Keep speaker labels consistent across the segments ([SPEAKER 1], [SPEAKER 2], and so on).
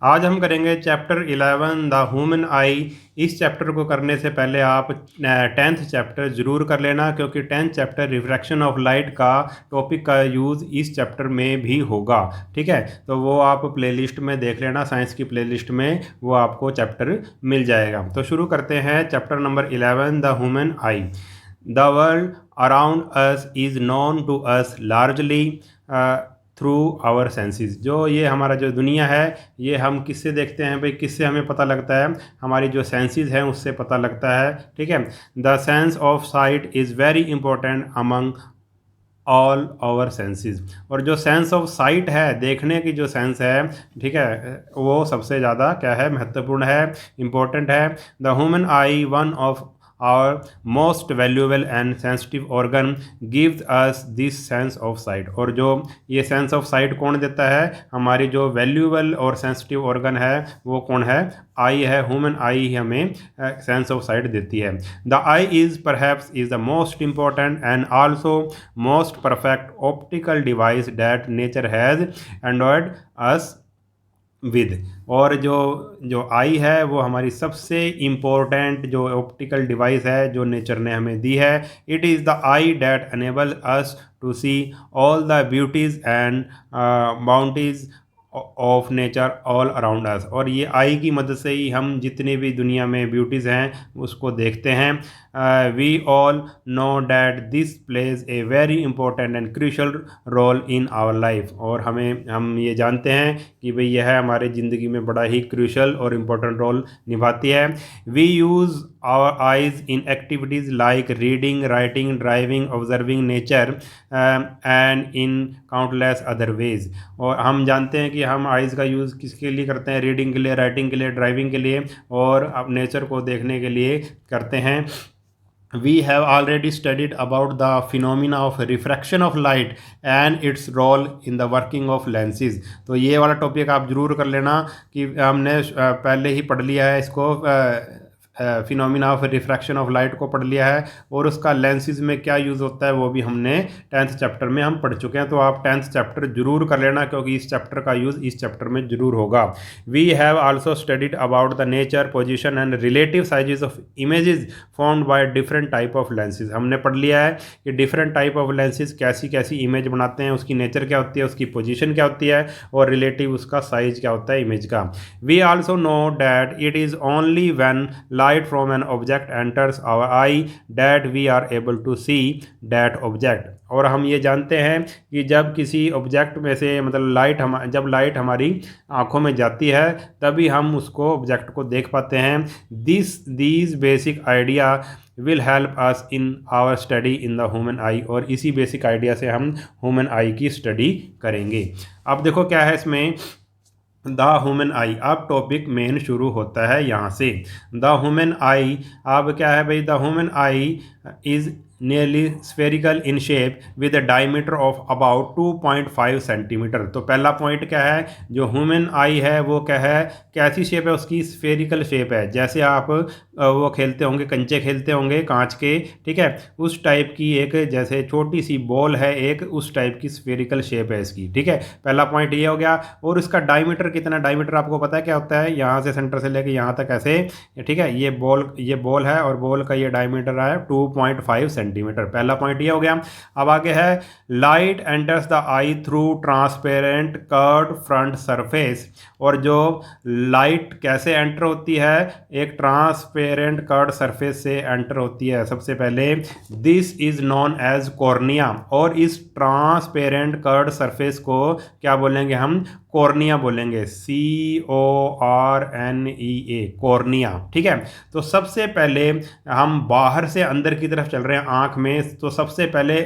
[SPEAKER 1] आज हम करेंगे चैप्टर 11 द ह्यूमन आई। इस चैप्टर को करने से पहले आप 10th चैप्टर ज़रूर कर लेना, क्योंकि 10th chapter refraction of light का टॉपिक का यूज़ इस चैप्टर में भी होगा। ठीक है, तो वो आप प्लेलिस्ट में देख लेना, साइंस की प्लेलिस्ट में वो आपको चैप्टर मिल जाएगा। तो शुरू करते हैं chapter number 11 the human eye. The world around us is known to us largely through our senses. जो ये हमारा जो दुनिया है ये हम किससे देखते हैं भाई, किससे हमें पता लगता है? हमारी जो सेंसेस हैं उससे पता लगता है। ठीक है, the sense of sight is very important among all our senses. और जो सेंस ऑफ साइट है, देखने की जो सेंस है, ठीक है, वो सबसे ज़्यादा क्या है, महत्वपूर्ण है, इम्पोर्टेंट है। The human I one of our most valuable and sensitive organ gives us this sense of sight। और जो ये सेंस ऑफ साइट कौन देता है? हमारी जो वैल्यूएबल और सेंसिटिव ऑर्गन है वो कौन है? आई है, ह्यूमन आई ही हमें सेंस ऑफ साइट देती है। The eye is perhaps is the most important and also most perfect optical device that nature has Android us with. और जो जो आई है वो हमारी सबसे इम्पोर्टेंट जो ऑप्टिकल डिवाइस है जो नेचर ने हमें दी है। It is the eye that enable us to see all the beauties and bounties of nature all around us. और ये आई की मदद से ही हम जितनी भी दुनिया में ब्यूटीज़ हैं उसको देखते हैं। We all know that this plays a very important and crucial role in our life. और हम ये जानते हैं कि भाई यह हमारे ज़िंदगी में बड़ा ही क्रूशल और इम्पोर्टेंट रोल निभाती है। We use our eyes in activities like reading, writing, driving, observing nature and in countless other ways. और हम जानते हैं कि हम आइज़ का यूज़ किसके लिए करते हैं? रीडिंग के लिए, राइटिंग के लिए, ड्राइविंग के लिए और अब नेचर को देखने के लिए करते हैं। We have already studied about the phenomena of refraction of light and its role in the working of lenses। तो ये वाला टॉपिक आप ज़रूर कर लेना कि हमने पहले ही पढ़ लिया है इसको, phenomena of refraction of light को पढ़ लिया है और उसका लेंसेज में क्या यूज़ होता है वो भी हमने 10th चैप्टर में हम पढ़ चुके हैं। तो आप 10th चैप्टर जरूर कर लेना, क्योंकि इस चैप्टर का यूज़ इस चैप्टर में जरूर होगा। We have also studied about the nature, position and relative sizes of images formed by different type of lenses. हमने पढ़ लिया है कि डिफरेंट टाइप ऑफ लेंसेज कैसी कैसी इमेज बनाते हैं, उसकी नेचर क्या होती है, उसकी पोजीशन क्या होती है और रिलेटिव उसका साइज क्या होता है इमेज का। We also know that it is only when light from an object enters our eye that we are able to see that object। और हम ये जानते हैं कि जब किसी ऑब्जेक्ट में से मतलब जब लाइट हमारी आँखों में जाती है तभी हम उसको ऑब्जेक्ट को देख पाते हैं। These basic idea will help us in our study in the human eye. और इसी बेसिक आइडिया से हम ह्यूमन आई की स्टडी करेंगे। अब देखो क्या है इसमें, द ह्यूमन आई। अब टॉपिक मेन शुरू होता है यहाँ से। द ह्यूमन आई, अब क्या है भाई, the human I is nearly spherical in shape with a diameter of about 2.5 centimetre. तो पहला पॉइंट क्या है, जो ह्यूमन आई है वो क्या है, कैसी शेप है उसकी? स्फेरिकल शेप है। जैसे आप वो खेलते होंगे, कंचे खेलते होंगे कांच के, ठीक है, उस टाइप की एक जैसे छोटी सी बॉल है एक, उस टाइप की स्फेरिकल शेप है इसकी। ठीक है, पहला पॉइंट ये हो गया। और इसका डायमीटर कितना? डायमीटर आपको पता है क्या होता है? यहाँ से सेंटर से लेके यहाँ तक ऐसे, ठीक है, ये बॉल है और बॉल का ये डायमीटर है 2.5 सेंटीमीटर। पहला पॉइंट ये हो गया। अब आगे है, light enters the eye through transparent curved front surface. और जो लाइट कैसे एंटर होती है? एक ट्रांसपेरेंट कर्व्ड सरफेस से एंटर होती है सबसे पहले। This is known as cornea. और इस ट्रांसपेरेंट कर्व्ड सरफेस को क्या बोलेंगे हम? कॉर्निया बोलेंगे, CORNEA, कॉर्निया। ठीक है, तो सबसे पहले हम बाहर से अंदर की तरफ चल रहे हैं आँख में, तो सबसे पहले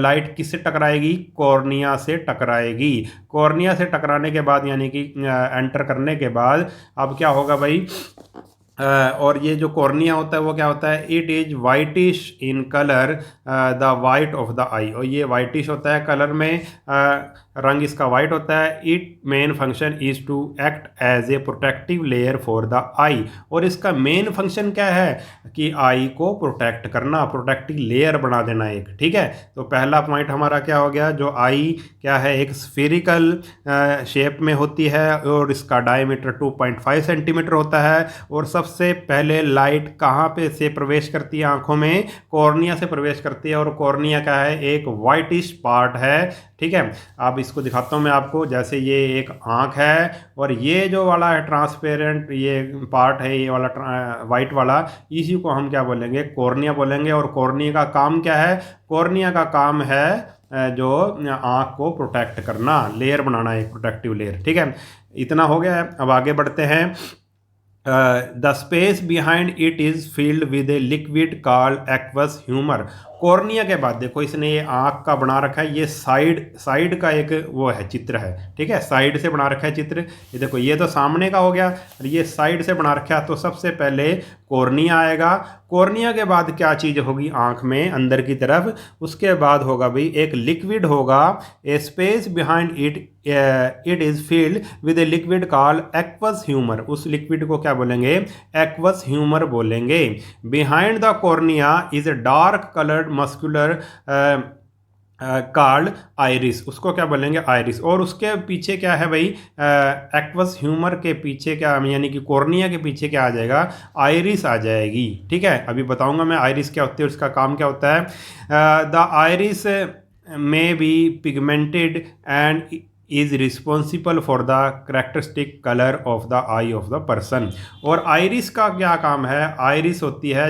[SPEAKER 1] लाइट किससे टकराएगी? कॉर्निया से टकराएगी। कॉर्निया से टकराने के बाद यानी कि एंटर करने के बाद अब क्या होगा भाई, और ये जो कॉर्निया होता है वो क्या होता है, it is whitish in colour, the white of the eye, और ये वाइटिश होता है कलर में, रंग इसका वाइट होता है। It main function is to act as a protective layer for the eye, और इसका मेन फंक्शन क्या है कि आई को प्रोटेक्ट करना, प्रोटेक्टिव लेयर बना देना एक, ठीक है। तो पहला पॉइंट हमारा क्या हो गया, जो आई क्या है एक स्फेरिकल शेप में होती है और इसका डायमीटर 2.5 सेंटीमीटर होता है, और सबसे पहले लाइट कहाँ पे से प्रवेश करती है आंखों में, कॉर्निया से प्रवेश करती है, और कॉर्निया क्या है एक वाइटिश पार्ट है, ठीक है। अब इसको दिखाता हूँ मैं आपको, जैसे ये एक आंख है और ये जो वाला है ट्रांसपेरेंट ये पार्ट है, ये वाला वाइट वाला, इसी को हम क्या बोलेंगे, कॉर्निया बोलेंगे। और कॉर्निया का काम क्या है, कॉर्निया का काम है जो आंख को प्रोटेक्ट करना, लेयर बनाना, एक प्रोटेक्टिव लेयर, ठीक है। इतना हो गया है, अब आगे बढ़ते हैं। The space behind it is filled with a liquid called aqueous humour. Cornea के बाद देखो इसने ये आँख का बना रखा है, ये साइड का एक वो है चित्र है, ठीक है, साइड से बना रखा है चित्र। ये देखो ये तो सामने का हो गया और ये साइड से बना रखा है। तो सबसे पहले कॉर्निया आएगा, कॉर्निया के बाद क्या चीज़ होगी आँख में अंदर की तरफ, उसके बाद होगा भाई एक लिक्विड होगा, a space behind it is filled with a liquid called aqueous humour. उस लिक्विड को क्या बोलेंगे, एक्वस ह्यूमर बोलेंगे। Behind the cornea is a dark coloured muscular called iris, उसको क्या बोलेंगे, आइरिस। और उसके पीछे क्या है भाई, एक्वस ह्यूमर के पीछे क्या, यानी कि कॉर्निया के पीछे क्या आ जाएगा, आइरिस आ जाएगी, ठीक है। अभी बताऊंगा मैं आइरिस क्या होती है, उसका काम क्या होता है। The iris may be pigmented and is responsible for the characteristic colour of the eye of the person. और आइरिस का क्या काम है, आइरिस होती है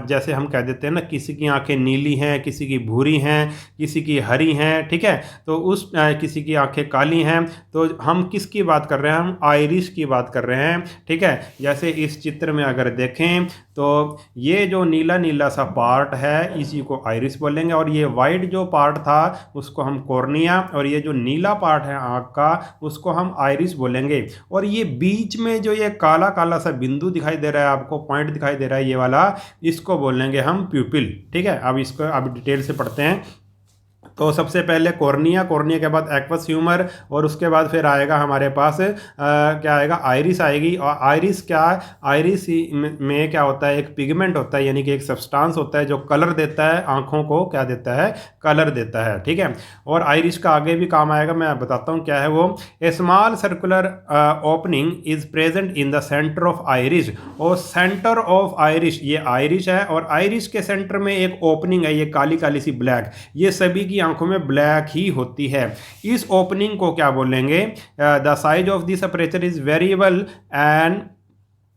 [SPEAKER 1] जैसे हम कह देते हैं ना, किसी की आंखें नीली हैं, किसी की भूरी हैं, किसी की हरी हैं, ठीक है। तो उस किसी की आंखें काली हैं, तो हम किसकी बात कर रहे हैं, हम आइरिस की बात कर रहे हैं, ठीक है। जैसे इस चित्र में अगर देखें तो ये जो नीला नीला सा पार्ट है इसी को आइरिस बोलेंगे, और ये वाइट जो पार्ट था उसको हम कॉर्निया, और ये जो नीला पार्ट है आँख का उसको हम आइरिस बोलेंगे। और ये बीच में जो ये काला काला सा बिंदु दिखाई दे रहा है आपको, पॉइंट दिखाई दे रहा है ये वाला, इसको बोलेंगे हम प्यूपिल, ठीक है। अब इसको अब डिटेल से पढ़ते हैं। तो सबसे पहले कॉर्निया, कॉर्निया के बाद एक्वस ह्यूमर, और उसके बाद फिर आएगा हमारे पास क्या आएगा, आइरिस आएगी। और आइरिस क्या, आइरिस में क्या होता है, एक पिगमेंट होता है, यानी कि एक सब्सटेंस होता है जो कलर देता है आँखों को, क्या देता है, कलर देता है, ठीक है। और आइरिस का आगे भी काम आएगा, मैं बताता हूँ क्या है वो। A small circular opening is present in the centre of iris. और सेंटर ऑफ आइरिस, ये आइरिस है और आइरिस के सेंटर में एक ओपनिंग है, ये काली काली सी ब्लैक, ये सभी की आंखों में ब्लैक ही होती है। इस ओपनिंग को क्या बोलेंगे, the size of this aperture is variable and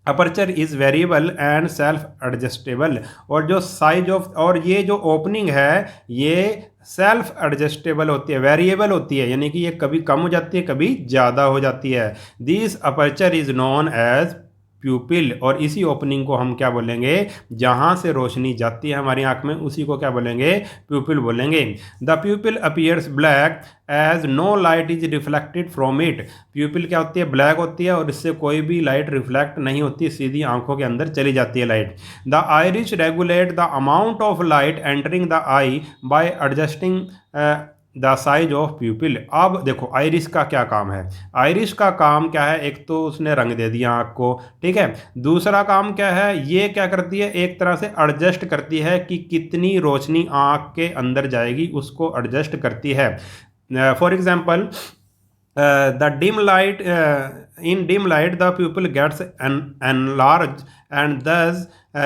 [SPEAKER 1] aperture is variable and self adjustable. और जो साइज ऑफ, और ये जो ओपनिंग है ये सेल्फ एडजस्टेबल होती है, वेरिएबल होती है, यानी कि ये कभी कम हो जाती है कभी ज़्यादा हो जाती है। This aperture is known as pupil. और इसी ओपनिंग को हम क्या बोलेंगे, जहाँ से रोशनी जाती है हमारी आंख में उसी को क्या बोलेंगे, प्यूपिल बोलेंगे। The pupil appears black as no light is reflected from it. Pupil क्या होती है, ब्लैक होती है और इससे कोई भी लाइट रिफ्लेक्ट नहीं होती, सीधी आंखों के अंदर चली जाती है light. The iris regulate the amount of light entering the I bye adjusting the size of प्यूपिल। अब देखो आइरिस का क्या काम है, आइरिस का काम क्या है, एक तो उसने रंग दे दिया आँख को, ठीक है। दूसरा काम क्या है, ये क्या करती है, एक तरह से एडजस्ट करती है कि कितनी रोशनी आँख के अंदर जाएगी, उसको एडजस्ट करती है। For example the dim light in dim light the pupil gets enlarged and thus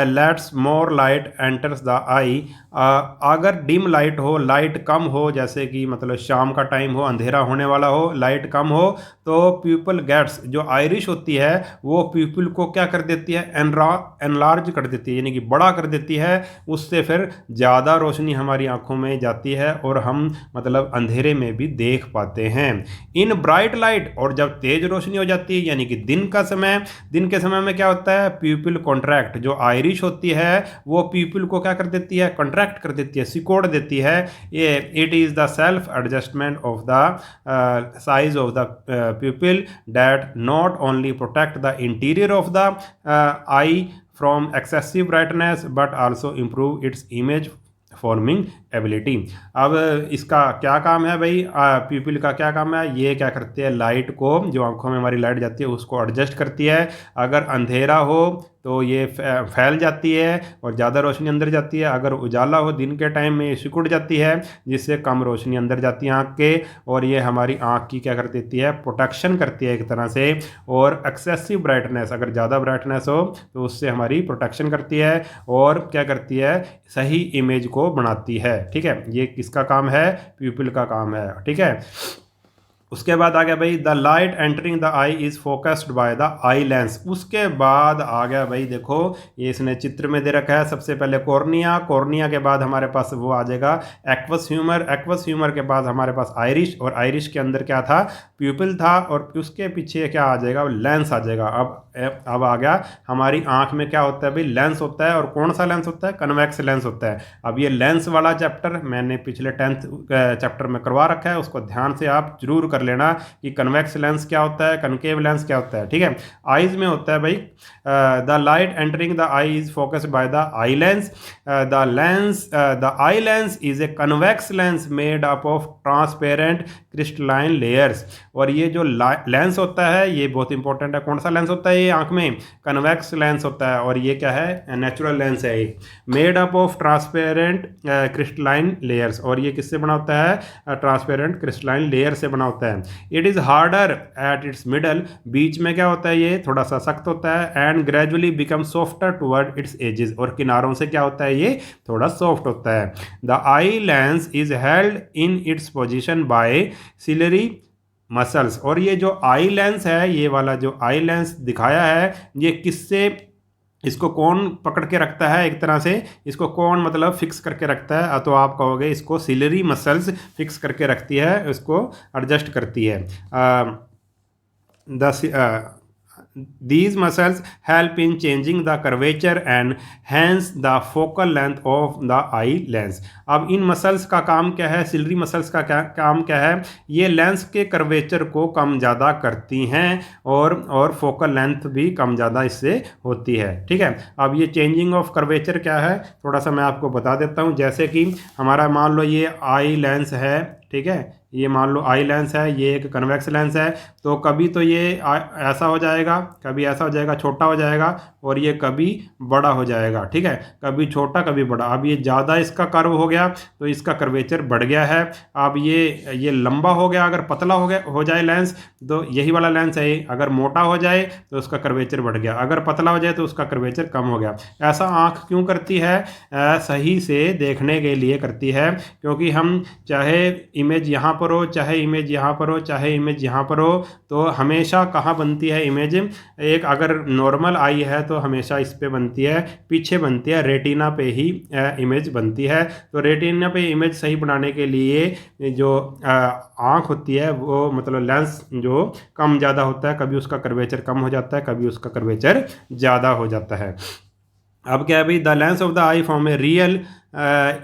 [SPEAKER 1] lets more light enters the eye। अगर डिम लाइट हो, लाइट कम हो, जैसे कि मतलब शाम का टाइम हो, अंधेरा होने वाला हो, लाइट कम हो, तो प्यूपिल गेट्स, जो आइरिश होती है वो प्यूपिल को क्या कर देती है, एनलार्ज कर देती है, यानी कि बड़ा कर देती है। उससे फिर ज़्यादा रोशनी हमारी आंखों में जाती है और हम मतलब अंधेरे में भी देख पाते हैं। इन ब्राइट लाइट, और जब तेज़ रोशनी हो जाती है, यानी कि दिन का समय। दिन के समय में क्या होता है, प्यूपिल कॉन्ट्रैक्ट, जो आयरिश होती है वो प्यूपिल को क्या कर देती है, कॉन्ट्रैक्ट कर देती है, सिकोड़ देती है। ये it is the self adjustment of the size of the प्यूपिल that not only protect the interior of the I from excessive brightness but also improve its image forming ability. अब इसका क्या काम है भाई, प्यूपिल का क्या काम है, ये क्या करती है, लाइट को, जो आंखों में हमारी लाइट जाती है उसको एडजस्ट करती है। अगर अंधेरा हो तो ये फैल जाती है और ज़्यादा रोशनी अंदर जाती है, अगर उजाला हो दिन के टाइम में ये सिकुड़ जाती है जिससे कम रोशनी अंदर जाती है आँख के, और ये हमारी आँख की क्या कर देती है, प्रोटेक्शन करती है एक तरह से। और एक्सेसिव ब्राइटनेस, अगर ज़्यादा ब्राइटनेस हो तो उससे हमारी प्रोटेक्शन करती है और क्या करती है, सही इमेज को बनाती है। ठीक है, ये किसका काम है, प्यूपिल का काम है। ठीक है, उसके बाद आ गया भाई the light entering the eye is focused by the eye lens. उसके बाद आ गया भाई, देखो ये इसने चित्र में दे रखा है, सबसे पहले कॉर्निया, कॉर्निया के बाद हमारे पास वो आ जाएगा एक्वस ह्यूमर, एक्वस ह्यूमर के बाद हमारे पास आयरिश, और आयरिश के अंदर क्या था, प्यूपिल था, और उसके पीछे क्या आ जाएगा, लेंस आ जाएगा। अब आ गया हमारी आंख में क्या होता है भाई, लेंस होता है, और कौन सा लेंस होता है, कन्वेक्स लेंस होता है। अब ये लेंस वाला चैप्टर मैंने पिछले 10th चैप्टर में करवा रखा है, उसको ध्यान से आप जरूर कर लेना कि कन्वेक्स लेंस क्या होता है, कनकेव लेंस क्या होता है। ठीक है, आईज में होता है भाई, the light entering the I is focused by the eye lens, the eye lens is a convex lens made up of transparent crystalline layers. और ये जो लेंस होता है ये बहुत इंपॉर्टेंट है, कौन सा लेंस होता है ये आंख में, कन्वेक्स लेंस होता है, और ये क्या है, नेचुरल लेंस है ये, made up of transparent crystalline layers. और ये किससे बना होता है, ट्रांसपेरेंट क्रिस्टलाइन लेयर से बना होता है। It is harder at its middle, बीच में क्या होता है, ये थोड़ा सा सख्त होता है, and gradually become softer toward its edges, और किनारों से क्या होता है, ये थोड़ा सॉफ्ट होता है। The eye lens is held in its position by ciliary muscles. और ये जो आई लेंस है, ये वाला जो आई लेंस दिखाया है, ये किससे, इसको कौन पकड़ के रखता है, एक तरह से इसको कौन मतलब फिक्स करके रखता है, तो आप कहोगे इसको सिलरी मसल्स फिक्स करके रखती है, इसको एडजस्ट करती है। These muscles help in changing the curvature and hence the focal length of the eye lens। अब इन मसल्स का काम क्या है, सिलरी मसल्स का क्या काम क्या है, ये लेंस के कर्वेचर को कम ज़्यादा करती हैं और फोकल लेंथ भी कम ज़्यादा इससे होती है। ठीक है, अब ये चेंजिंग ऑफ कर्वेचर क्या है, थोड़ा सा मैं आपको बता देता हूँ। जैसे कि हमारा मान लो ये आई लेंस है, ठीक है, ये मान लो आई लेंस है, ये एक कन्वेक्स लेंस है, तो कभी तो ये ऐसा हो जाएगा, कभी ऐसा हो जाएगा, छोटा हो जाएगा, और ये कभी बड़ा हो जाएगा। ठीक है, कभी छोटा कभी बड़ा। अब ये ज़्यादा इसका कर्व हो गया तो इसका कर्वेचर बढ़ गया है। अब ये लंबा हो गया, अगर पतला हो जाए लेंस तो यही वाला लेंस है, अगर मोटा हो जाए तो उसका कर्वेचर बढ़ गया, अगर पतला हो जाए तो उसका कर्वेचर कम हो गया। ऐसा आँख क्यों करती है, सही से देखने के लिए करती है, क्योंकि हम चाहे इमेज यहाँ पर हो, चाहे इमेज यहाँ पर हो, चाहे इमेज यहाँ पर हो, तो हमेशा कहाँ बनती है इमेज, एक अगर नॉर्मल आई है तो हमेशा इस पे बनती है, पीछे बनती है, रेटिना पे ही इमेज बनती है। तो रेटिना पे इमेज सही बनाने के लिए जो आँख होती है वो मतलब लेंस जो कम ज़्यादा होता है, कभी उसका कर्वेचर कम हो जाता है, कभी उसका कर्वेचर ज़्यादा हो जाता है। अब क्या है भाई, the lens of the eye form a real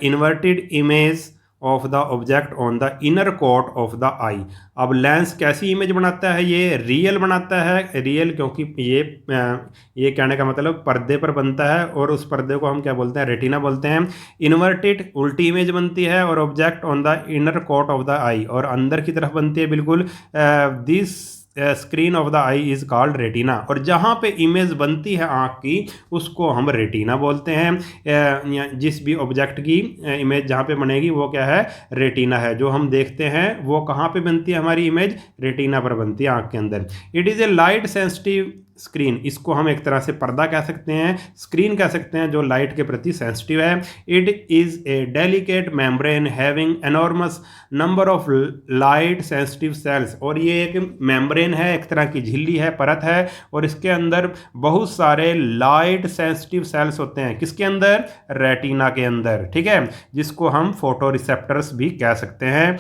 [SPEAKER 1] inverted image of the object on the inner coat of the eye. अब लेंस कैसी इमेज बनाता है, ये रियल बनाता है, रियल क्योंकि ये कहने का मतलब पर्दे पर बनता है, और उस पर्दे को हम क्या बोलते हैं, रेटिना बोलते हैं। इन्वर्टेड उल्टी इमेज बनती है, और object on the inner coat of the eye, और अंदर की तरफ बनती है बिल्कुल। This screen of the eye is called retina. और जहाँ पे इमेज बनती है आँख की उसको हम रेटिना बोलते हैं। जिस भी ऑब्जेक्ट की इमेज जहाँ पे बनेगी वो क्या है, रेटिना है। जो हम देखते हैं वो कहाँ पे बनती है, हमारी इमेज रेटिना पर बनती है, आँख के अंदर। It is a light sensitive screen, इसको हम एक तरह से पर्दा कह सकते हैं, स्क्रीन कह सकते हैं, जो लाइट के प्रति सेंसिटिव है। It is a delicate membrane having enormous number of light sensitive sales. और ये एक मेम्ब्रेन है, एक तरह की झिल्ली है, परत है, और इसके अंदर बहुत सारे लाइट सेंसिटिव सेल्स होते हैं। किसके अंदर, रेटिना के अंदर। ठीक है, जिसको हम फोटो रिसेप्टर्स भी कह सकते हैं।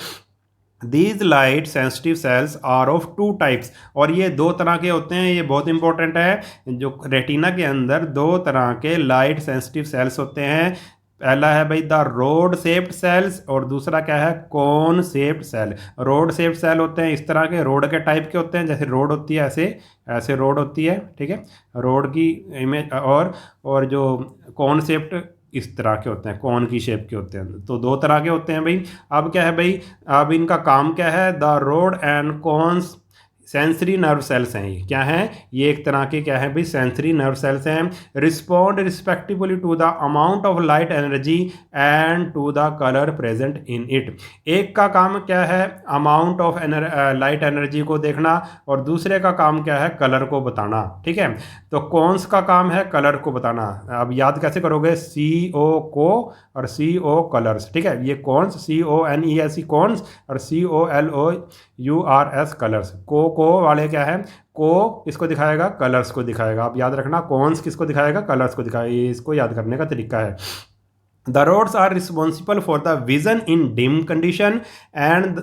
[SPEAKER 1] These light sensitive cells are of two types, और ये दो तरह के होते हैं, ये बहुत इंपॉर्टेंट है। जो रेटिना के अंदर दो तरह के लाइट सेंसिटिव सेल्स होते हैं। पहला है भाई द रोड शेप्ड सेल्स, और दूसरा क्या है, cone shaped cell. Rod shaped cell होते हैं इस तरह के, रोड के टाइप के होते हैं, जैसे रोड होती है ऐसे ऐसे रोड होती है, ठीक है, रोड की इमेज। और जो कॉन शेप्ड इस तरह के होते हैं, कौन की शेप के होते हैं। तो दो तरह के होते हैं भाई। अब क्या है भाई, अब इनका काम क्या है, the road and cons sensory nerve cells हैं। ये क्या हैं, ये एक तरह के क्या है भाई, सेंसरी नर्व सेल्स हैं। Respond respectively to the amount of light energy and to the colour present in it. एक का काम क्या है, अमाउंट ऑफ लाइट एनर्जी को देखना, और दूसरे का काम क्या है, कलर को बताना, ठीक है। तो कौन्स का काम है कलर को बताना। अब याद कैसे करोगे, सी ओ को और सी ओ कलर्स, ठीक है। ये कौन्स, सी O N E S C cones, और C O L O U R S colours. को वाले क्या है, को किसको दिखाएगा, कलर्स को दिखाएगा। आप याद रखना, कौन्स किसको दिखाएगा, कलर्स को दिखाएगा। ये इसको याद करने का तरीका है। The rods are responsible for the vision in dim condition and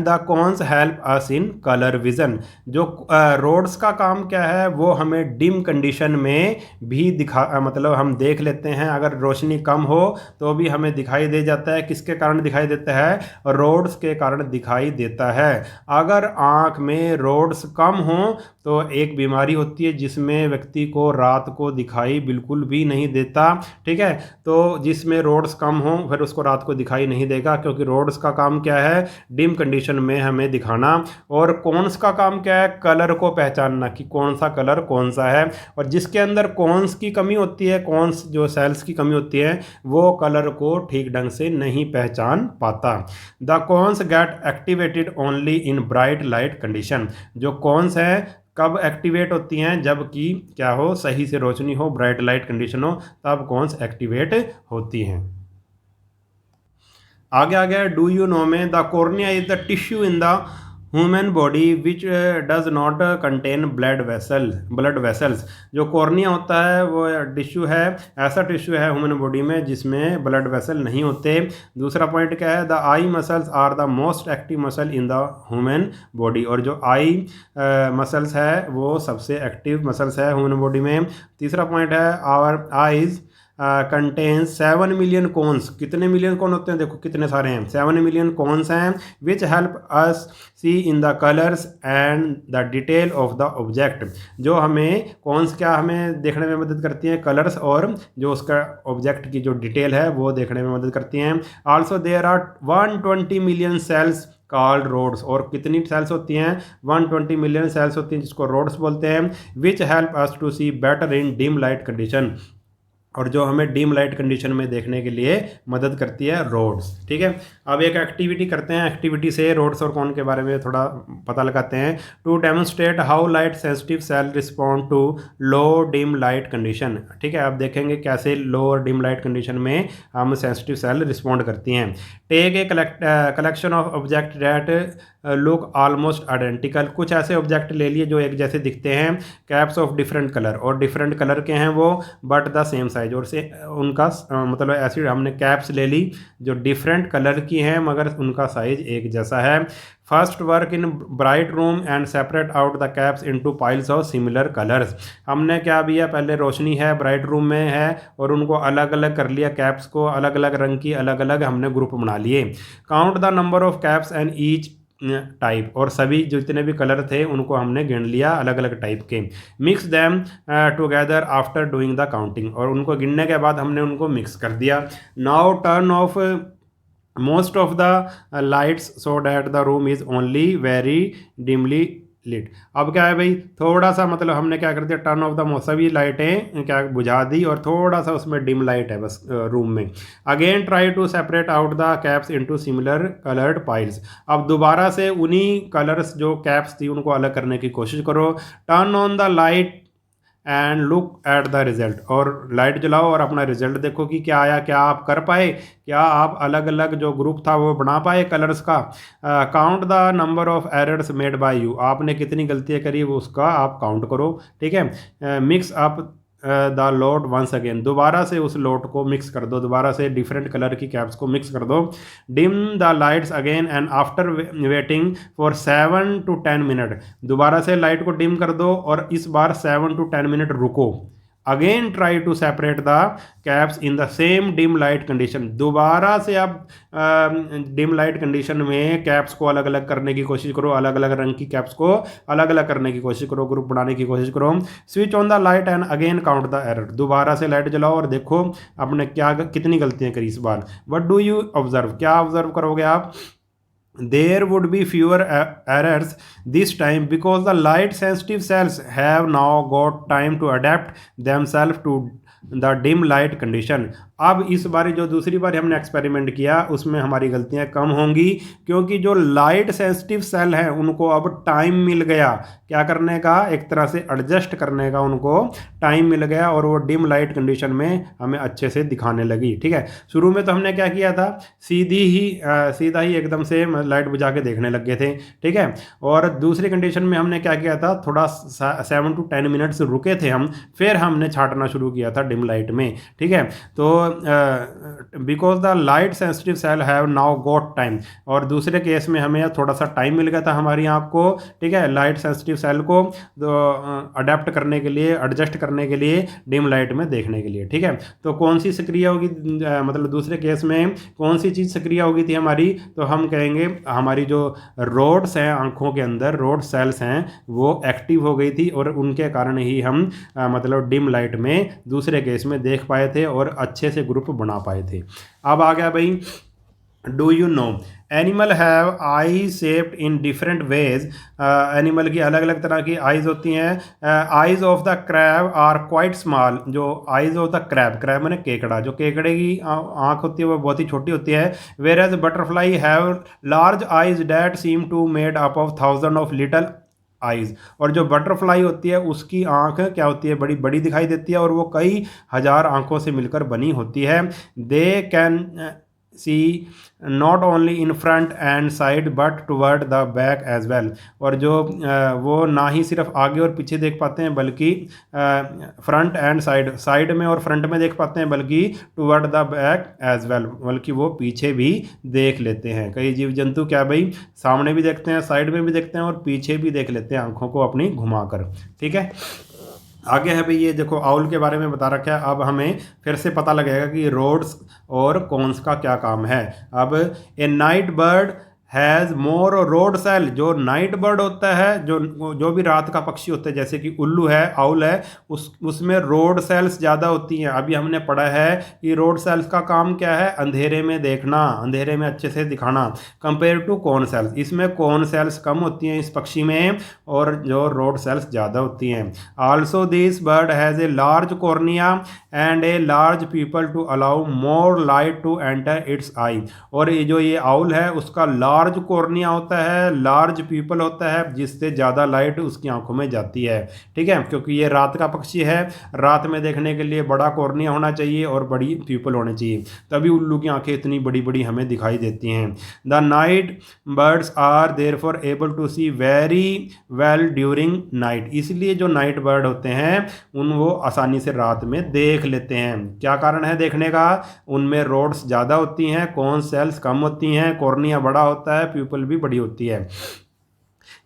[SPEAKER 1] the cones help us in colour vision. जो रोड्स का काम क्या है, वो हमें डिम कंडीशन में भी मतलब हम देख लेते हैं। अगर रोशनी कम हो तो भी हमें दिखाई दे जाता है। किसके कारण दिखाई देता है, रोड्स के कारण दिखाई देता है। अगर आँख में रोड्स कम हो तो एक बीमारी होती है जिसमें व्यक्ति को रात को दिखाई बिल्कुल भी नहीं देता, ठीक है। तो जिसमें रोड्स कम हो फिर उसको रात को दिखाई नहीं देगा, क्योंकि रोड्स का काम क्या है, डिम कंडीशन में हमें दिखाना। और कॉन्स का काम क्या है, कलर को पहचानना कि कौन सा कलर कौन सा है। और जिसके अंदर कॉन्स की कमी होती है, कॉन्स जो सेल्स की कमी होती है, वो कलर को ठीक ढंग से नहीं पहचान पाता। The cons gate activated only in bright light condition. जो कॉन्स हैं कब एक्टिवेट होती हैं, जबकि क्या हो, सही से रोशनी हो, ब्राइट लाइट कंडीशन हो, तब कॉन्स एक्टिवेट होती हैं। आगे आ गया, डू यू नो में, the cornea is the tissue in the human body which does not contain blood vessels. जो कॉर्निया होता है वो टिश्यू है, ऐसा टिश्यू है ह्यूमन बॉडी में जिसमें ब्लड वेसल नहीं होते। दूसरा पॉइंट क्या है, the eye muscles are the most active muscle in the human body. और जो आई मसल्स है वो सबसे एक्टिव मसल्स है ह्यूमन बॉडी में। तीसरा पॉइंट है, our eyes contains 7 million cones. कितने मिलियन कौन होते हैं, देखो कितने सारे हैं, 7 मिलियन कॉन्स हैं। Which help us see in the colours and the detail of the object. जो हमें कॉन्स क्या हमें देखने में मदद करती हैं, कलर्स, और जो उसका ऑब्जेक्ट की जो डिटेल है वो देखने में मदद करती हैं। Also there are 120 million cells called rods. और कितनी सेल्स होती हैं, 120 मिलियन सेल्स होती हैं जिसको रोड्स बोलते हैं। Which help us to see better in dim light condition. और जो हमें डिम लाइट कंडीशन में देखने के लिए मदद करती है रोड्स, ठीक है। अब एक एक्टिविटी करते हैं, एक्टिविटी से रोड्स और कौन के बारे में थोड़ा पता लगाते हैं। To demonstrate how light sensitive cell respond to low dim light condition, ठीक है। अब देखेंगे कैसे लो और डिम लाइट कंडीशन में हम सेंसिटिव सेल रिस्पॉन्ड करती हैं। Take a collection of object that look almost identical. कुछ ऐसे ऑब्जेक्ट ले लिए जो एक जैसे दिखते हैं। कैप्स ऑफ डिफरेंट कलर, और डिफरेंट कलर के हैं वो, बट द सेम साइज। और से उनका मतलब ऐसी हमने कैप्स ले ली जो डिफरेंट कलर की हैं मगर उनका साइज एक जैसा है। First work in bright room and separate out the caps into piles of similar colours. हमने क्या किया, पहले रोशनी है, ब्राइट रूम में है, और उनको अलग अलग कर लिया, कैप्स को अलग अलग रंग की अलग अलग हमने ग्रुप बना लिए। Count the number of caps and each type, और सभी जितने भी कलर थे उनको हमने गिन लिया अलग अलग टाइप के। Mix them together after doing the counting, और उनको गिनने के बाद हमने उनको मिक्स कर दिया। Now turn off most of the lights so that the room is only very dimly lit. अब क्या है भाई, थोड़ा सा मतलब हमने क्या कर दिया, टर्न ऑफ द सभी लाइटें क्या बुझा दी, और थोड़ा सा उसमें डिम लाइट है बस रूम में। Again try to separate out the caps into similar coloured piles. अब दोबारा से उन्हीं कलर्स जो कैप्स थी उनको अलग करने की कोशिश करो। Turn on the light and look at the result, और लाइट जलाओ और अपना रिजल्ट देखो कि क्या आया, क्या आप कर पाए, क्या आप अलग अलग जो ग्रुप था वो बना पाए कलर्स का। Count the number of errors made by you, आपने कितनी गलतियाँ करी वो उसका आप काउंट करो, ठीक है। Mix up the lot once again, दोबारा से उस लोट को मिक्स कर दो, दोबारा से डिफरेंट कलर की कैप्स को मिक्स कर दो। Dim the lights again and after waiting for 7 to 10 minute, दोबारा से लाइट को डिम कर दो और इस बार 7 to 10 मिनट रुको। Again try to separate the caps in the same dim light condition, दोबारा से आप डिम लाइट कंडीशन में कैप्स को अलग अलग करने की कोशिश करो, अलग अलग रंग की कैप्स को अलग अलग करने की कोशिश करो, ग्रुप बनाने की कोशिश करो। Switch on the light and again count the error, दोबारा से लाइट जलाओ और देखो आपने क्या कितनी गलतियां करी इस बार। व्हाट डू यू ऑब्जर्व, क्या ऑब्जर्व करोगे आप? There would be fewer errors this time because the light sensitive cells have now got time to adapt themselves to the dim light condition. अब इस बार जो दूसरी बार हमने एक्सपेरिमेंट किया उसमें हमारी गलतियां कम होंगी, क्योंकि जो लाइट सेंसिटिव सेल हैं उनको अब टाइम मिल गया क्या करने का, एक तरह से एडजस्ट करने का उनको टाइम मिल गया और वो डिम लाइट कंडीशन में हमें अच्छे से दिखाने लगी। ठीक है, शुरू में तो हमने क्या किया था, सीधा ही एकदम से लाइट बुझा के देखने लग गए थे। ठीक है, और दूसरी कंडीशन में हमने क्या किया था, थोड़ा 7 to 10 मिनट्स रुके थे हम, फिर हमने छाटना शुरू किया था डिम लाइट में। ठीक है, तो because the light sensitive cell have now got time, और दूसरे केस में हमें थोड़ा सा टाइम मिल गया था हमारी आँख को। ठीक है, लाइट सेंसिटिव सेल को अडेप्ट करने के लिए, एडजस्ट करने के लिए डिम लाइट में देखने के लिए। ठीक है, तो कौन सी सक्रिय होगी, मतलब दूसरे केस में कौन सी चीज़ सक्रिय होगी थी हमारी, तो हम कहेंगे हमारी जो रोड्स हैं आँखों के अंदर, रोड सेल्स हैं, वो एक्टिव हो गई थी और उनके कारण ही हम मतलब डिम लाइट में दूसरे केस में देख पाए थे और अच्छे से ग्रुप बना पाए थे। अब आ गया भाई, do you know animal have eye shaped in different ways, animal की अलग अलग तरह की आइज़ होती हैं। Eyes of the crab are quite small, जो eyes of the crab, crab मैंने केकड़ा, जो केकड़े की आँख होती है वो बहुत ही छोटी होती है। Whereas butterfly have large eyes that seem to made up of 1000 of little eyes, और जो बटरफ्लाई होती है उसकी आंख क्या होती है, बड़ी बड़ी दिखाई देती है और वो कई हजार आंखों से मिलकर बनी होती है। They can see not only in front and side but toward the back as well, और जो वो ना ही सिर्फ आगे और पीछे देख पाते हैं बल्कि फ्रंट एंड साइड में और फ्रंट में देख पाते हैं, बल्कि toward the back as well, बल्कि वो पीछे भी देख लेते हैं। कई जीव जंतु क्या भाई, सामने भी देखते हैं, साइड में भी देखते हैं और पीछे भी देख लेते हैं आंखों को अपनी घुमाकर। ठीक है, आगे है भाई, ये देखो आउल के बारे में बता रखा है। अब हमें फिर से पता लगेगा कि रोड्स और कॉन्स का क्या काम है। अब a night bird has more rod cell, जो नाइट बर्ड होता है, जो भी रात का पक्षी होता है, जैसे कि उल्लू है, आउल है, उसमें रोड सेल्स ज़्यादा होती हैं। अभी हमने पढ़ा है कि रोड सेल्स का काम क्या है, अंधेरे में देखना, अंधेरे में अच्छे से दिखाना, कंपेयर टू कॉन सेल्स, इसमें कॉन सेल्स कम होती हैं इस पक्षी में और जो रोड सेल्स ज़्यादा होती हैं। Also this bird has a large cornea and a large pupil to allow more light to enter its eye, और ये आउल है उसका लार्ज कॉर्निया होता है, लार्ज पीपल होता है, जिससे ज़्यादा लाइट उसकी आंखों में जाती है। ठीक है, क्योंकि ये रात का पक्षी है, रात में देखने के लिए बड़ा कॉर्निया होना चाहिए और बड़ी पीपल होनी चाहिए, तभी उल्लू की आंखें इतनी बड़ी बड़ी हमें दिखाई देती हैं। The night birds are therefore able to see very well during night, इसलिए जो नाइट बर्ड होते हैं वो आसानी से रात में देख लेते हैं। क्या कारण है देखने का, उनमें रोड्स ज़्यादा होती हैं, कॉन सेल्स कम होती हैं, कॉर्निया बड़ा होता है, प्यूपल भी बड़ी होती है।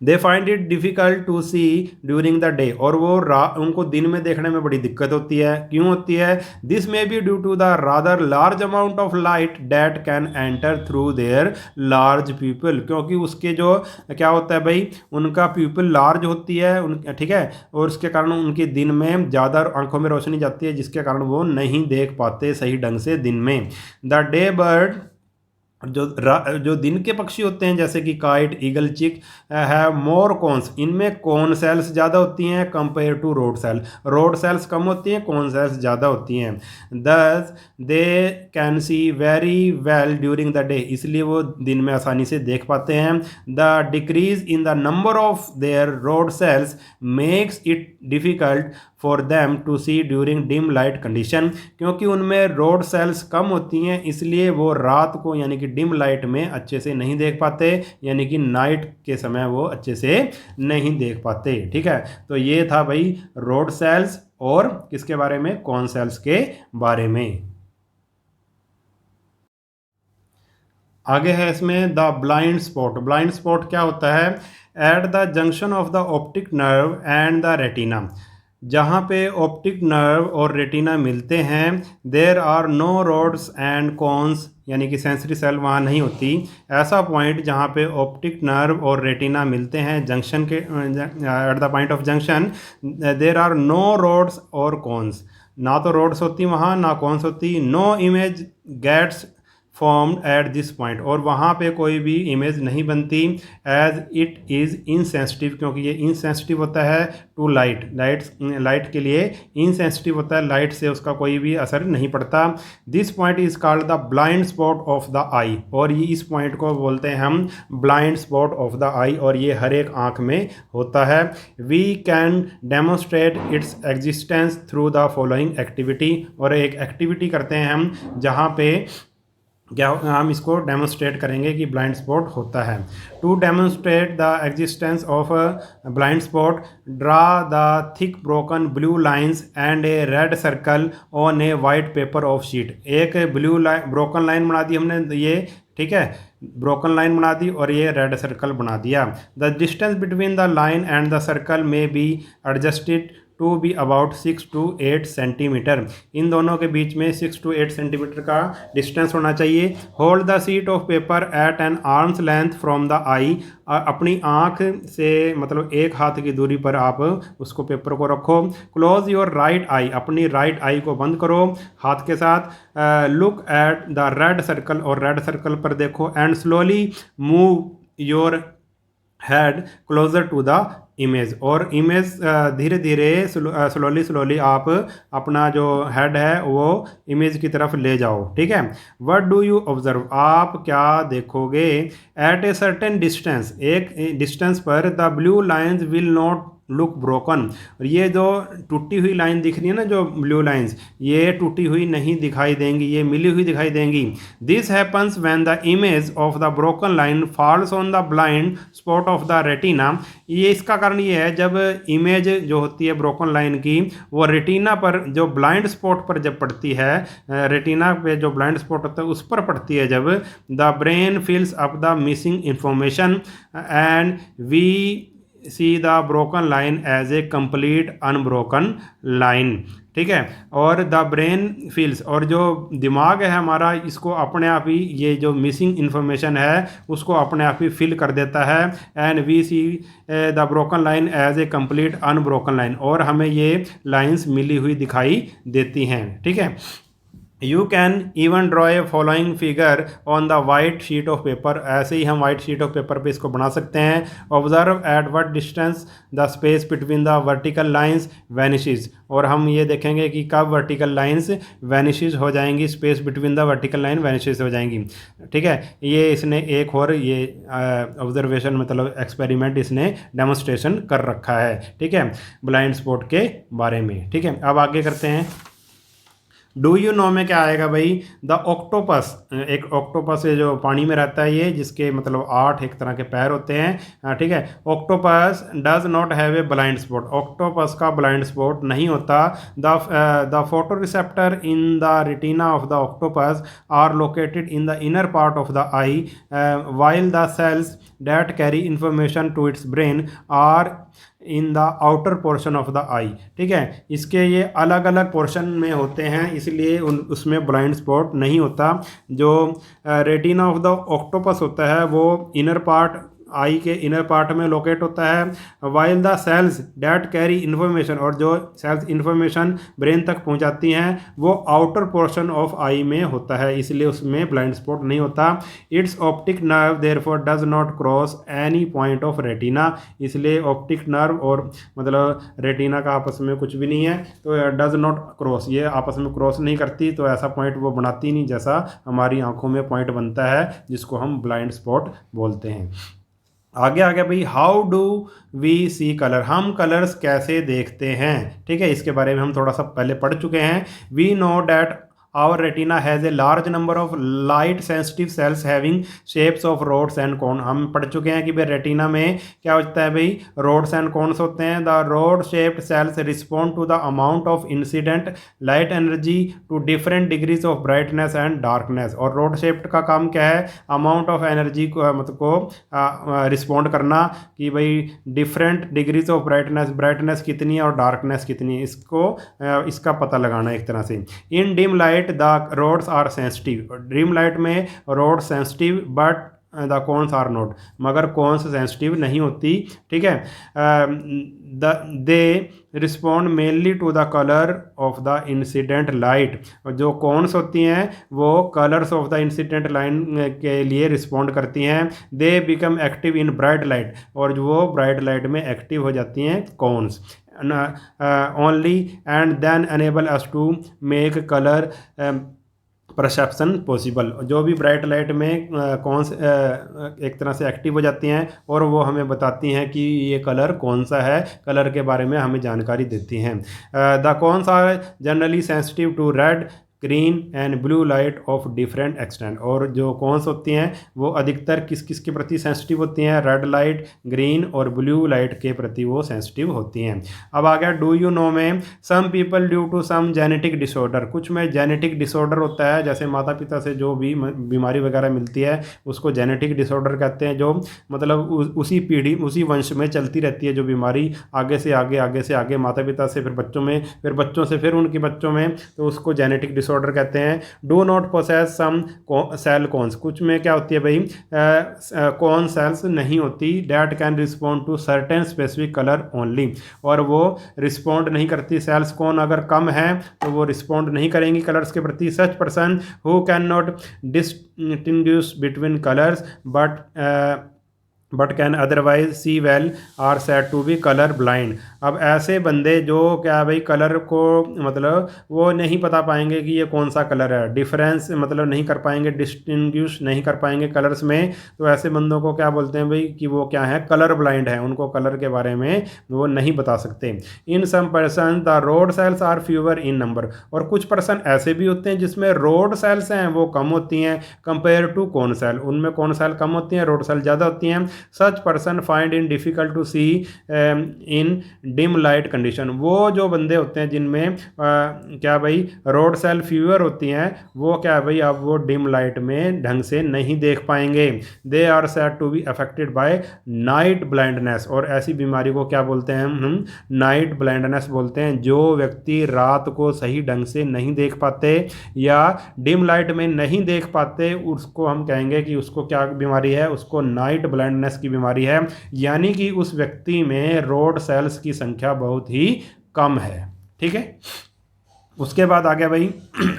[SPEAKER 1] They find it difficult to see during the day, और वो उनको दिन में देखने में बड़ी दिक्कत होती है। क्यों होती है, this may be due to the rather large amount of light that can enter through their large pupil, क्योंकि उसके जो क्या होता है भाई, उनका पीपल लार्ज होती है, ठीक है, और उसके कारण उनके दिन में ज़्यादा आंखों में रोशनी जाती है, जिसके कारण वो नहीं देख पाते सही ढंग से दिन में। द डे बर्ड, जो दिन के पक्षी होते हैं जैसे कि kite, eagle, chick, have more cones, इनमें कॉन सेल्स ज़्यादा होती हैं compare to rod cell, rod cells कम होती हैं, कॉन सेल्स ज़्यादा होती हैं। Thus they can see very well during the day, इसलिए वो दिन में आसानी से देख पाते हैं। The decrease in the number of their rod cells makes it difficult for them to see during dim light condition, क्योंकि उनमें रोड सेल्स कम होती हैं, इसलिए वो रात को यानी कि डिम लाइट में अच्छे से नहीं देख पाते, यानी कि नाइट के समय वो अच्छे से नहीं देख पाते। ठीक है, तो ये था भाई रोड सेल्स और किसके बारे में, कॉन सेल्स के बारे में। आगे है इसमें the blind spot. Blind spot क्या होता है, at the junction of the optic nerve and the retina, जहाँ पे ऑप्टिक नर्व और रेटिना मिलते हैं, there are no rods and cones, यानी कि सेंसरी सेल वहाँ नहीं होती। ऐसा पॉइंट जहाँ पे ऑप्टिक नर्व और रेटिना मिलते हैं जंक्शन के, at the point of junction there are no rods और कॉन्स, ना तो रोड्स होती वहाँ ना कॉन्स होती। No image gets formed at this point, और वहाँ पे कोई भी इमेज नहीं बनती, एज इट इज़ इनसेंसिटिव, क्योंकि ये इनसेंसिटिव होता है टू लाइट के लिए इनसेंसिटिव होता है, लाइट से उसका कोई भी असर नहीं पड़ता। This point is called the blind spot of the eye, और ये इस पॉइंट को बोलते हैं हम blind spot of the eye, और ये हर एक आँख में होता है। We can demonstrate its existence through the following activity, और एक एक्टिविटी करते हैं हम जहाँ पे क्या हम इसको डेमोन्स्ट्रेट करेंगे कि ब्लाइंड स्पॉट होता है। To demonstrate the existence of blind spot, draw the thick broken blue lines and a red circle on a white paper of sheet. एक ब्लू लाइन ब्रोकन लाइन बना दी हमने, ये ठीक है, ब्रोकन लाइन बना दी और ये रेड सर्कल बना दिया। The distance between the line and the circle may be adjusted to be about 6 to 8 centimetre, इन दोनों के बीच में 6 to 8 सेंटीमीटर का डिस्टेंस होना चाहिए। Hold the sheet of paper at an arm's length from the eye, अपनी आँख से मतलब एक हाथ की दूरी पर आप उसको पेपर को रखो। क्लोज योर राइट आई, अपनी राइट आई को बंद करो हाथ के साथ। Look at the red circle, और रेड सर्कल पर देखो। And slowly move your head closer to the image, और इमेज धीरे धीरे स्लोली आप अपना जो हेड है वो इमेज की तरफ ले जाओ। ठीक है, व्हाट डू यू ऑब्जर्व, आप क्या देखोगे। एट ए सर्टेन डिस्टेंस, एक डिस्टेंस पर the blue lines will not look broken, और ये जो टूटी हुई लाइन दिख रही है ना, जो ब्लू लाइंस, ये टूटी हुई नहीं दिखाई देंगी, ये मिली हुई दिखाई देंगी। This happens when the image of the broken line falls on the blind spot of the retina, ये इसका कारण ये है जब इमेज जो होती है ब्रोकन लाइन की वो रेटिना पर, जो ब्लाइंड स्पॉट पर जब पड़ती है, रेटिना पे जो ब्लाइंड स्पॉट होता है उस पर पड़ती है जब, the brain fills up the missing information and we see the broken line as a complete unbroken line. ठीक है, और द ब्रेन फील्स, और जो दिमाग है हमारा इसको अपने आप ही ये जो मिसिंग इन्फॉर्मेशन है उसको अपने आप ही फिल कर देता है। And we see the broken line as a complete unbroken line, और हमें ये लाइंस मिली हुई दिखाई देती हैं। ठीक है, you can even draw a following figure on the white sheet of paper, ऐसे ही हम वाइट शीट ऑफ पेपर पे इसको बना सकते हैं। Observe at what distance the space between the vertical lines vanishes, और हम ये देखेंगे कि कब वर्टिकल लाइंस वैनिशेस हो जाएंगी, space between the vertical line vanishes हो जाएंगी। ठीक है, ये इसने एक और ये ऑब्जर्वेशन मतलब एक्सपेरिमेंट इसने डेमोन्स्ट्रेशन कर रखा है। ठीक है, ब्लाइंड स्पॉट के बारे में। ठीक है, अब आगे करते हैं। डू यू नो में क्या आएगा भाई, द ऑक्टोपस, एक ऑक्टोपस है जो पानी में रहता है, ये जिसके मतलब 8 एक तरह के पैर होते हैं। ठीक है, octopus does not have a blind spot, octopus का ब्लाइंड स्पॉट नहीं होता। The photo receptor in the retina of the octopus are located in the inner part of the eye, while the cells that carry information to its brain are in the outer portion of the eye. ठीक है, इसके ये अलग अलग portion में होते हैं, इसलिए उसमें ब्लाइंड स्पॉट नहीं होता। जो रेटिना ऑफ द ऑक्टोपस होता है वो इनर पार्ट, आई के इनर पार्ट में लोकेट होता है। While the cells that carry information, और जो सेल्स इन्फॉर्मेशन ब्रेन तक पहुंचाती हैं वो आउटर पोर्शन ऑफ आई में होता है, इसलिए उसमें ब्लाइंड स्पॉट नहीं होता। It's optic nerve therefore does not cross any point of retina, इसलिए ऑप्टिक नर्व और मतलब रेटिना का आपस में कुछ भी नहीं है, तो डज नॉट क्रॉस, ये आपस में क्रॉस नहीं करती, तो ऐसा पॉइंट वो बनाती नहीं जैसा हमारी आंखों में पॉइंट बनता है जिसको हम ब्लाइंड स्पॉट बोलते हैं। आगे आगे भाई, how do we see colour, हम कलर्स कैसे देखते हैं। ठीक है, इसके बारे में हम थोड़ा सा पहले पढ़ चुके हैं। We know that our retina has a large number of light sensitive cells having shapes of rods and cone. हम पढ़ चुके हैं कि भाई रेटिना में क्या होता है भाई, रोड्स एंड कॉन्स होते हैं। The rod shaped cells respond to the amount of incident light energy to different degrees of brightness and darkness. और रोड शेप्ड का काम क्या है, अमाउंट ऑफ एनर्जी को मतलब को रिस्पॉन्ड करना कि भाई डिफरेंट डिग्रीज ऑफ ब्राइटनेस कितनी है और डार्कनेस कितनी है, इसका पता लगाना एक तरह से। In dim light the rods are sensitive. Dim light में rod sensitive but the cones are not, मगर कॉन्स सेंसिटिव नहीं होती, ठीक है। They respond mainly to the colour of the incident light. जो कॉन्स होती हैं वो colours of the incident line के लिए रिस्पॉन्ड करती हैं। They become active in bright light, और जो वो ब्राइट लाइट में एक्टिव हो जाती हैं cones only, and then enable us to make colour perception possible. जो भी ब्राइट लाइट में कौन से एक तरह से एक्टिव हो जाती हैं और वो हमें बताती हैं कि ये कलर कौन सा है, कलर के बारे में हमें जानकारी देती हैं। The cones are generally sensitive to red, green and blue light of different extent. और जो कॉन्स होती हैं वो अधिकतर किस किस के प्रति सेंसिटिव होती हैं, रेड लाइट, ग्रीन और ब्लू लाइट के प्रति वो सेंसिटिव होती हैं। अब आ गया डू यू नो में, some people due to some genetic disorder. कुछ में जेनेटिक डिसऑर्डर होता है, जैसे माता पिता से जो भी बीमारी वगैरह मिलती है उसको जेनेटिक डिसऑर्डर कहते हैं, जो मतलब उसी पीढ़ी उसी वंश में चलती रहती है जो बीमारी, आगे से आगे माता पिता से फिर बच्चों में, फिर बच्चों से फिर उनके बच्चों में, तो उसको जेनेटिक डिसऑर्डर कहते हैं। Do not possess some cell cones. कुछ में क्या होती है भाई, कॉन सेल्स नहीं होती, that can respond to certain specific colour only, और वो रिस्पॉन्ड नहीं करती। सेल्स कौन अगर कम है तो वो रिस्पॉन्ड नहीं करेंगी कलर्स के प्रति। Such person who can not distinguish between colours but can otherwise see well are said to be colour blind. अब ऐसे बंदे जो क्या भाई कलर को मतलब वो नहीं पता पाएंगे कि ये कौन सा कलर है, डिफरेंस मतलब नहीं कर पाएंगे, डिस्टिंग्विश नहीं कर पाएंगे कलर्स में, तो ऐसे बंदों को क्या बोलते हैं भाई कि वो क्या है, कलर ब्लाइंड है, उनको कलर के बारे में वो नहीं बता सकते। In some person the rod cells are fewer in number. और कुछ पर्सन ऐसे भी होते हैं जिसमें रोड सेल्स हैं वो कम होती हैं कंपेयर टू कॉन सेल, उनमें कॉन सेल कम होती हैं, रोड सेल ज़्यादा होती हैं। Such person find in difficult to see in dim light condition. वो जो बंदे होते हैं जिनमें क्या भाई रोड सेल फ्यूअर होती हैं, वो क्या भाई अब वो डिम लाइट में ढंग से नहीं देख पाएंगे। They are said to be affected by night blindness. और ऐसी बीमारी को क्या बोलते हैं हम, नाइट ब्लाइंडनेस बोलते हैं। जो व्यक्ति रात को सही ढंग से नहीं देख पाते या डिम लाइट में नहीं देख पाते, उसको हम कहेंगे कि उसको क्या बीमारी है, उसको नाइट ब्लाइंडनेस की बीमारी है, यानी कि उस व्यक्ति में रोड सेल्स की संख्या बहुत ही कम है, ठीक है। उसके बाद आ गया भाई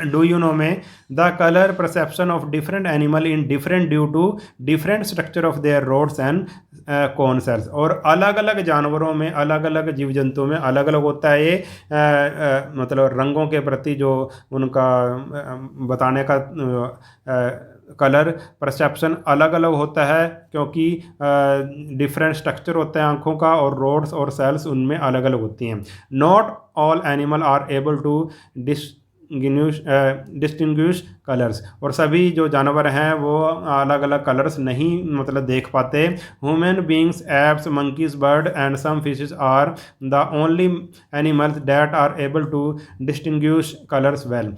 [SPEAKER 1] डू यू नो में, the colour perception of different animal in different due to different structure of their rods and cone cells. और अलग अलग जानवरों में, अलग अलग जीव जंतुओं में अलग अलग होता है ये मतलब रंगों के प्रति जो उनका बताने का कलर परसेप्शन अलग अलग होता है, क्योंकि डिफरेंट स्ट्रक्चर होता है आँखों का और रोड्स और सेल्स उनमें अलग अलग होती हैं। Not all animal are able to distinguish colours. और सभी जो जानवर हैं वो अलग अलग कलर्स नहीं मतलब देख पाते। Human beings, apes, monkeys, bird and some fishes are the only animals that are able to distinguish colours well.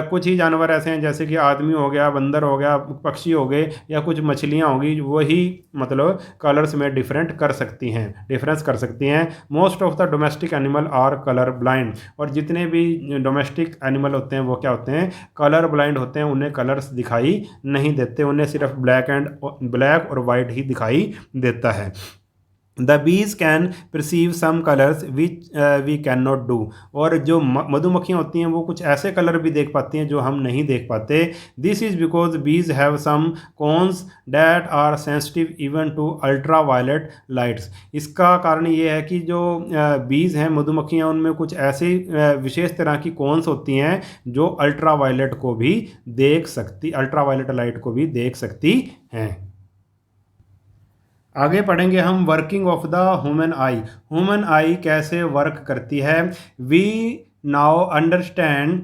[SPEAKER 1] कुछ ही जानवर ऐसे हैं जैसे कि आदमी हो गया, बंदर हो गया, पक्षी हो गए या कुछ मछलियाँ होगी, वही मतलब कलर्स में डिफरेंस कर सकती हैं। Most of the domestic animal are colour blind. और जितने भी डोमेस्टिक एनिमल होते हैं वो क्या होते हैं, कलर ब्लाइंड होते हैं, उन्हें कलर्स दिखाई नहीं देते, उन्हें सिर्फ ब्लैक और वाइट ही दिखाई देता है। The bees can perceive some colours which we can not do. और जो मधुमक्खियाँ होती हैं वो कुछ ऐसे कलर भी देख पाती हैं जो हम नहीं देख पाते। This is because bees have some cones that are sensitive even to ultraviolet lights. इसका कारण ये है कि जो बीज हैं, मधुमक्खियाँ, उनमें कुछ ऐसी विशेष तरह की कॉन्स होती हैं जो अल्ट्रा वायलेट लाइट को भी देख सकती हैं। आगे पढ़ेंगे हम working of the human eye. Human eye कैसे वर्क करती है। We now understand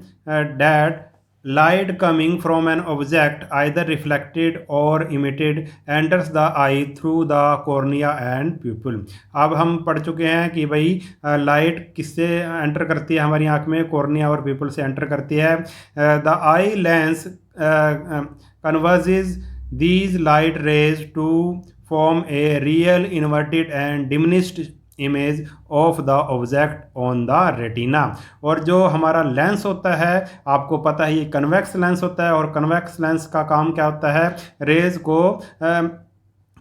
[SPEAKER 1] that light coming from an object either reflected or emitted enters the eye through the cornea and pupil। अब हम पढ़ चुके हैं कि भाई लाइट किससे एंटर करती है हमारी आंख में, कॉर्निया और pupil से एंटर करती है। The eye lens converges these light rays to form a real inverted and diminished image of the object on the retina. और जो हमारा लेंस होता है आपको पता है ये कन्वेक्स लेंस होता है, और कन्वेक्स लेंस का काम क्या होता है, रेज को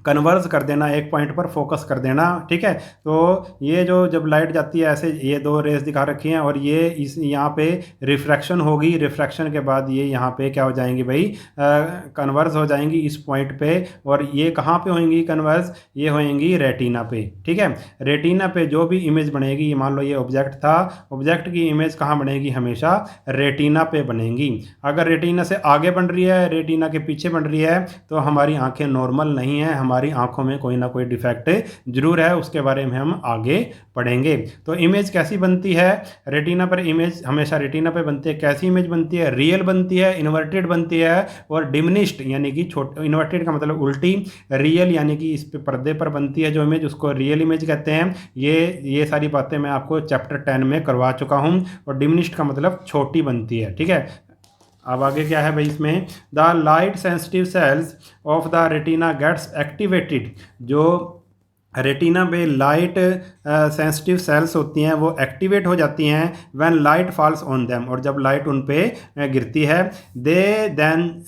[SPEAKER 1] कन्वर्ज कर देना, एक पॉइंट पर फोकस कर देना। ठीक है, तो ये जो जब लाइट जाती है ऐसे, ये दो रेस दिखा रखी हैं और ये इस यहाँ पे रिफ्रैक्शन होगी, रिफ्रैक्शन के बाद ये यहाँ पे क्या हो जाएंगी भाई, कन्वर्ज हो जाएंगी इस पॉइंट पे। और ये कहाँ पे होंगी कन्वर्ज, ये होंगी रेटिना पे। ठीक है, रेटिना पे जो भी इमेज बनेगी, ये मान लो ये ऑब्जेक्ट था, ऑब्जेक्ट की इमेज कहाँ बनेगी, हमेशा रेटिना पे बनेगी। अगर रेटिना से आगे बन रही है, रेटिना के पीछे बन रही है, तो हमारी आंखें नॉर्मल नहीं है, हमारी आंखों में कोई ना कोई डिफेक्ट जरूर है, उसके बारे में हम आगे पढ़ेंगे। तो इमेज कैसी बनती है रेटिना पर, इमेज हमेशा रेटिना पे बनती है। कैसी इमेज बनती है, रियल बनती है, इन्वर्टेड बनती है और डिमिनिश्ड यानी कि छोटे, इन्वर्टेड का मतलब उल्टी, रियल यानी कि इस पे पर्दे पर बनती है जो इमेज, उसको रियल इमेज कहते हैं। ये सारी बातें मैं आपको चैप्टर 10 में करवा चुका हूँ। और डिमिनिश्ड का मतलब छोटी बनती है। ठीक है, अब आगे क्या है भाई इसमें, the light sensitive cells of the retina gets activated. जो रेटिना पे लाइट सेंसिटिव सेल्स होती हैं वो एक्टिवेट हो जाती हैं when light falls on them, और जब लाइट उन पे गिरती है, they then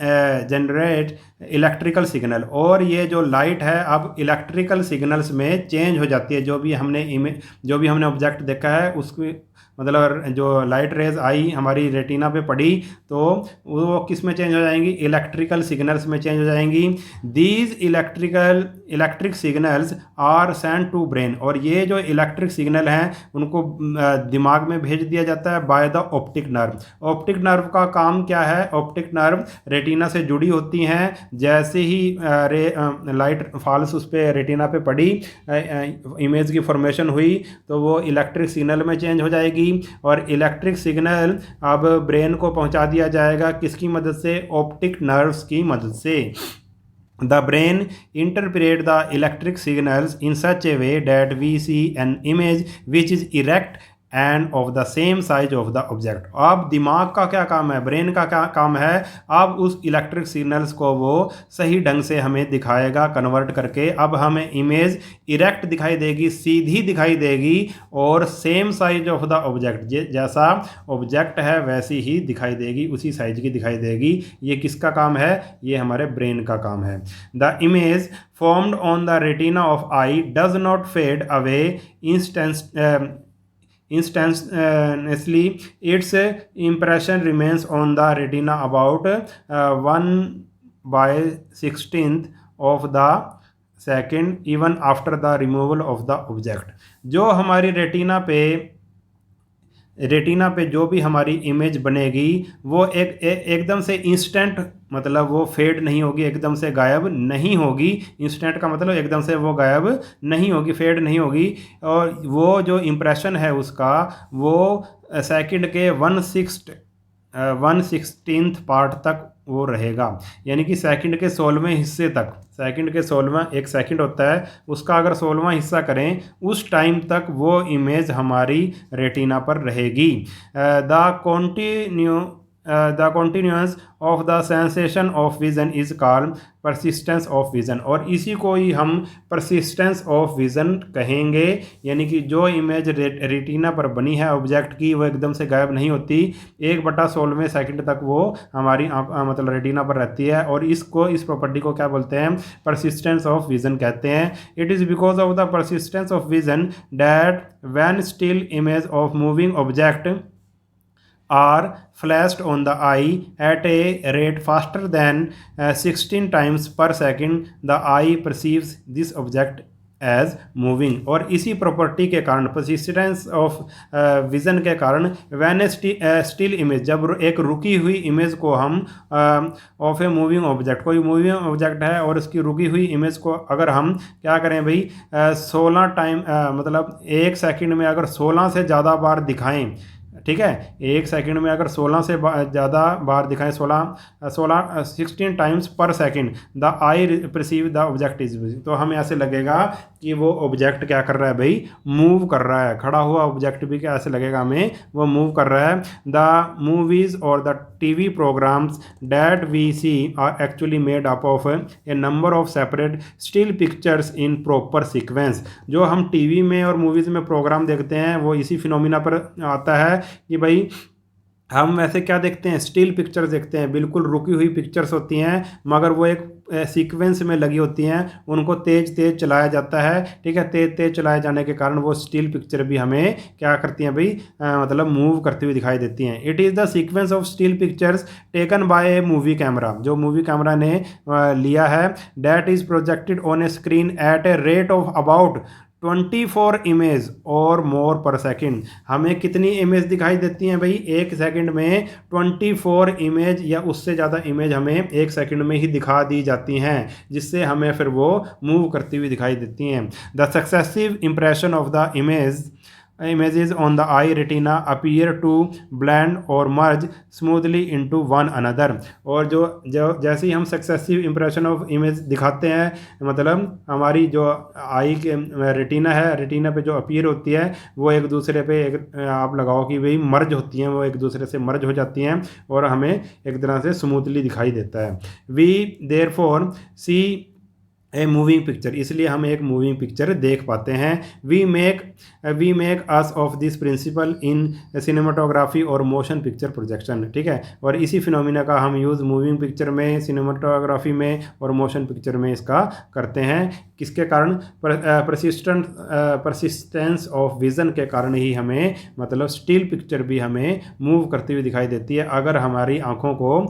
[SPEAKER 1] generate electrical signal. और ये जो लाइट है अब इलेक्ट्रिकल सिग्नल्स में चेंज हो जाती है। जो भी हमने ऑब्जेक्ट देखा है उसकी मतलब जो लाइट रेज आई हमारी रेटिना पे पड़ी तो वो किस में चेंज हो जाएंगी, इलेक्ट्रिकल सिग्नल्स में चेंज हो जाएंगी। These electric signals are send to brain. और ये जो इलेक्ट्रिक सिग्नल हैं उनको दिमाग में भेज दिया जाता है by the optic nerve. Optic nerve का काम क्या है, ऑप्टिक नर्व रेटिना से जुड़ी होती हैं। जैसे ही लाइट फॉल्स उस पर रेटिना पे पड़ी, इमेज की फॉर्मेशन हुई, तो वो इलेक्ट्रिक सिग्नल में चेंज हो जाएगी। और इलेक्ट्रिक सिग्नल अब ब्रेन को पहुंचा दिया जाएगा किसकी मदद से, ऑप्टिक नर्व्स की मदद से। The brain interpret the electric signals in such a way that we see an image which is erect end of the same size of the object. अब दिमाग का क्या काम है, ब्रेन का क्या काम है, अब उस इलेक्ट्रिक सिग्नल्स को वो सही ढंग से हमें दिखाएगा कन्वर्ट करके। अब हमें इमेज इरेक्ट दिखाई देगी, सीधी दिखाई देगी और same size of the object, जैसा ऑब्जेक्ट है वैसी ही दिखाई देगी, उसी साइज की दिखाई देगी। ये किसका काम है, ये हमारे ब्रेन का काम है। The image formed on the retina of eye does not fade away instantaneously. Its impression remains on the retina about 1/16 of the second even after the removal of the object। जो हमारी retina पे जो भी हमारी image बनेगी वो एकदम से इंस्टेंट, मतलब वो फेड नहीं होगी, एकदम से गायब नहीं होगी। इंस्टेंट का मतलब एकदम से वो गायब नहीं होगी, फेड नहीं होगी। और वो जो इम्प्रेशन है उसका वो सेकंड के 1/16 पार्ट तक वो रहेगा, यानी कि सेकंड के 16वें हिस्से तक। सेकंड के 16वां, एक सेकंड होता है उसका अगर 16वां हिस्सा करें उस टाइम तक वो इमेज हमारी रेटिना पर रहेगी। The continuous of the sensation of vision is called persistence of vision. और इसी को ही हम परसिस्टेंस ऑफ विजन कहेंगे, यानी कि जो इमेज रेटिना पर बनी है ऑब्जेक्ट की वो एकदम से गायब नहीं होती, 1/16वें सेकंड तक वो हमारी मतलब रेटिना पर रहती है। और इस प्रॉपर्टी को क्या बोलते हैं, परसिस्टेंस ऑफ विजन कहते हैं। It is because of the persistence of vision that when still image of moving object are flashed on the eye at a rate faster than 16 times per second, the eye perceives this object as moving। और इसी property के कारण, persistence of vision के कारण, when still image, जब एक रुकी हुई इमेज को हम ऑफ ए मूविंग ऑब्जेक्ट, कोई मूविंग ऑब्जेक्ट है और उसकी रुकी हुई इमेज को अगर हम क्या करें भाई, 16 टाइम मतलब एक सेकंड में अगर 16 से ज़्यादा बार दिखाएं, ठीक है, एक सेकंड में अगर 16 से ज़्यादा बार दिखाएं, 16 टाइम्स पर second the I perceive the object is, तो हमें ऐसे लगेगा कि वो ऑब्जेक्ट क्या कर रहा है भाई, मूव कर रहा है। खड़ा हुआ ऑब्जेक्ट भी क्या ऐसे लगेगा हमें, वो मूव कर रहा है। द मूवीज और the TV programs that we see are actually made up of a number of separate still pictures in proper sequence. जो हम टीवी में और मूवीज़ में प्रोग्राम देखते हैं वो इसी फिनोमिना पर आता है कि भाई हम वैसे क्या देखते हैं, स्टिल पिक्चर्स देखते हैं, बिल्कुल रुकी हुई पिक्चर्स होती हैं, मगर वो एक सीक्वेंस में लगी होती हैं, उनको तेज़ तेज़ चलाया जाता है। ठीक है, तेज़ तेज़ चलाए जाने के कारण वो स्टिल पिक्चर भी हमें क्या करती हैं भाई, मतलब मूव करती हुई दिखाई देती हैं। It is the sequence of still pictures taken by A movie camera, जो मूवी कैमरा ने लिया है, that is projected on A screen eight a rate of about 24 image और मोर पर सेकंड। हमें कितनी इमेज दिखाई देती हैं भाई, एक सेकंड में 24 इमेज या उससे ज़्यादा इमेज हमें एक सेकंड में ही दिखा दी जाती हैं, जिससे हमें फिर वो मूव करती हुई दिखाई देती हैं। The successive impression of the images on the eye retina appear to blend or merge smoothly into one another। और जो जैसे ही हम सक्सेसिव इंप्रेशन ऑफ इमेज दिखाते हैं, मतलब हमारी जो आई के रेटिना है, रेटिना पे जो अपीयर होती है वो एक दूसरे पे एक आप लगाओ कि भाई मर्ज होती हैं, वो एक दूसरे से मर्ज हो जाती हैं और हमें एक तरह से स्मूथली दिखाई देता है। We therefore see a moving picture, इसलिए हम एक मूविंग पिक्चर देख पाते हैं। We make us of this principle in cinematography और मोशन पिक्चर प्रोजेक्शन। ठीक है, और इसी फिनोमिना का हम यूज़ मूविंग पिक्चर में, सिनेमाटोग्राफी में और मोशन पिक्चर में इसका करते हैं। किसके कारण, परसिस्टेंस ऑफ विज़न के कारण ही हमें मतलब स्टिल पिक्चर भी हमें मूव करती हुई दिखाई देती है। अगर हमारी आँखों को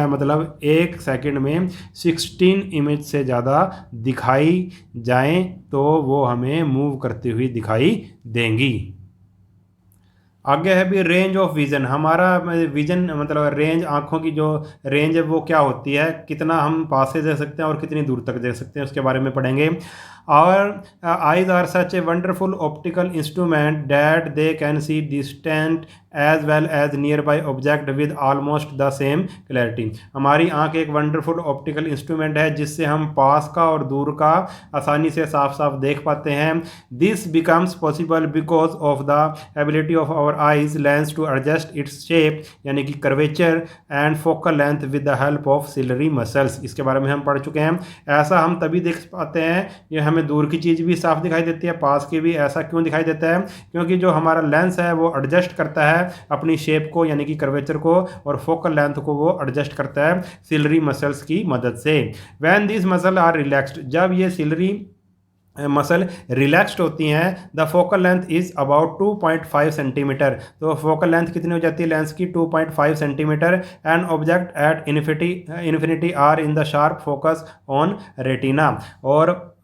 [SPEAKER 1] मतलब एक सेकंड में 16 इमेज से ज़्यादा दिखाई जाएं तो वो हमें मूव करती हुई दिखाई देंगी। आगे है भी रेंज ऑफ विज़न। हमारा विज़न मतलब रेंज, आँखों की जो रेंज है वो क्या होती है, कितना हम पास से देख सकते हैं और कितनी दूर तक देख सकते हैं, उसके बारे में पढ़ेंगे। Our eyes are such a wonderful optical instrument that they can see distant as well as nearby object with almost the same clarity। हमारी आंख एक वंडरफुल ऑप्टिकल इंस्ट्रूमेंट है जिससे हम पास का और दूर का आसानी से साफ साफ देख पाते हैं। This becomes possible because of the ability of our eyes lens to adjust its shape, यानी कि curvature and focal length with the help of ciliary muscles. इसके बारे में हम पढ़ चुके हैं। ऐसा हम तभी देख पाते हैं, ये हमें दूर की चीज़ भी साफ दिखाई देती है, पास की भी। ऐसा क्यों दिखाई देता है, क्योंकि जो हमारा लेंस है वो एडजस्ट करता है अपनी शेप को, यानी कि कर्वेचर को, और फोकल लेंथ को वो एडजस्ट करता है सिलरी मसल्स की मदद से। When this muscle are relaxed, जब ये सिलरी मसल रिलैक्स्ड होती हैं, the focal length is about 2.5 centimetre. तो फोकल लेंथ कितनी हो जाती है लेंस की, 2.5 centimetre. And object at infinity are in the sharp focus on retina, और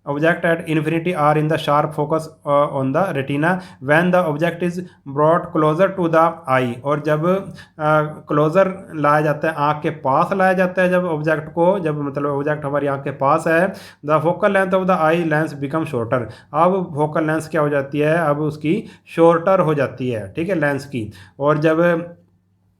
[SPEAKER 1] object at infinity are in the sharp focus on the retina when the object is brought closer to the eye। और जब closure लाया जाता है, आँख के पास लाया जाता है जब ऑब्जेक्ट को, जब मतलब ऑब्जेक्ट हमारी आँख के पास है, the focal length of the eye lens become shorter. अब फोकल लेंस क्या हो जाती है, अब उसकी शॉर्टर हो जाती है, ठीक है, लेंस की। और जब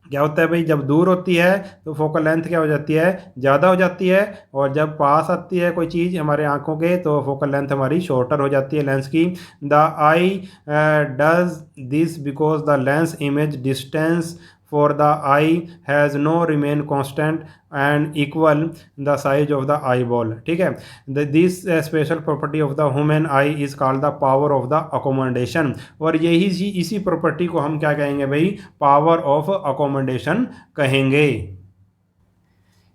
[SPEAKER 1] क्या होता है भाई, जब दूर होती है तो फोकल लेंथ क्या हो जाती है, ज़्यादा हो जाती है, और जब पास आती है कोई चीज़ हमारे आंखों के तो फोकल लेंथ हमारी शॉर्टर हो जाती है लेंस की। The I does this because the lens image distance for the eye has no remain constant and equal the size of the eyeball। ठीक है, this special property of the human eye is called the power of the accommodation। और यही इसी property को हम क्या कहेंगे भाई, पावर ऑफ अकोमोडेशन कहेंगे।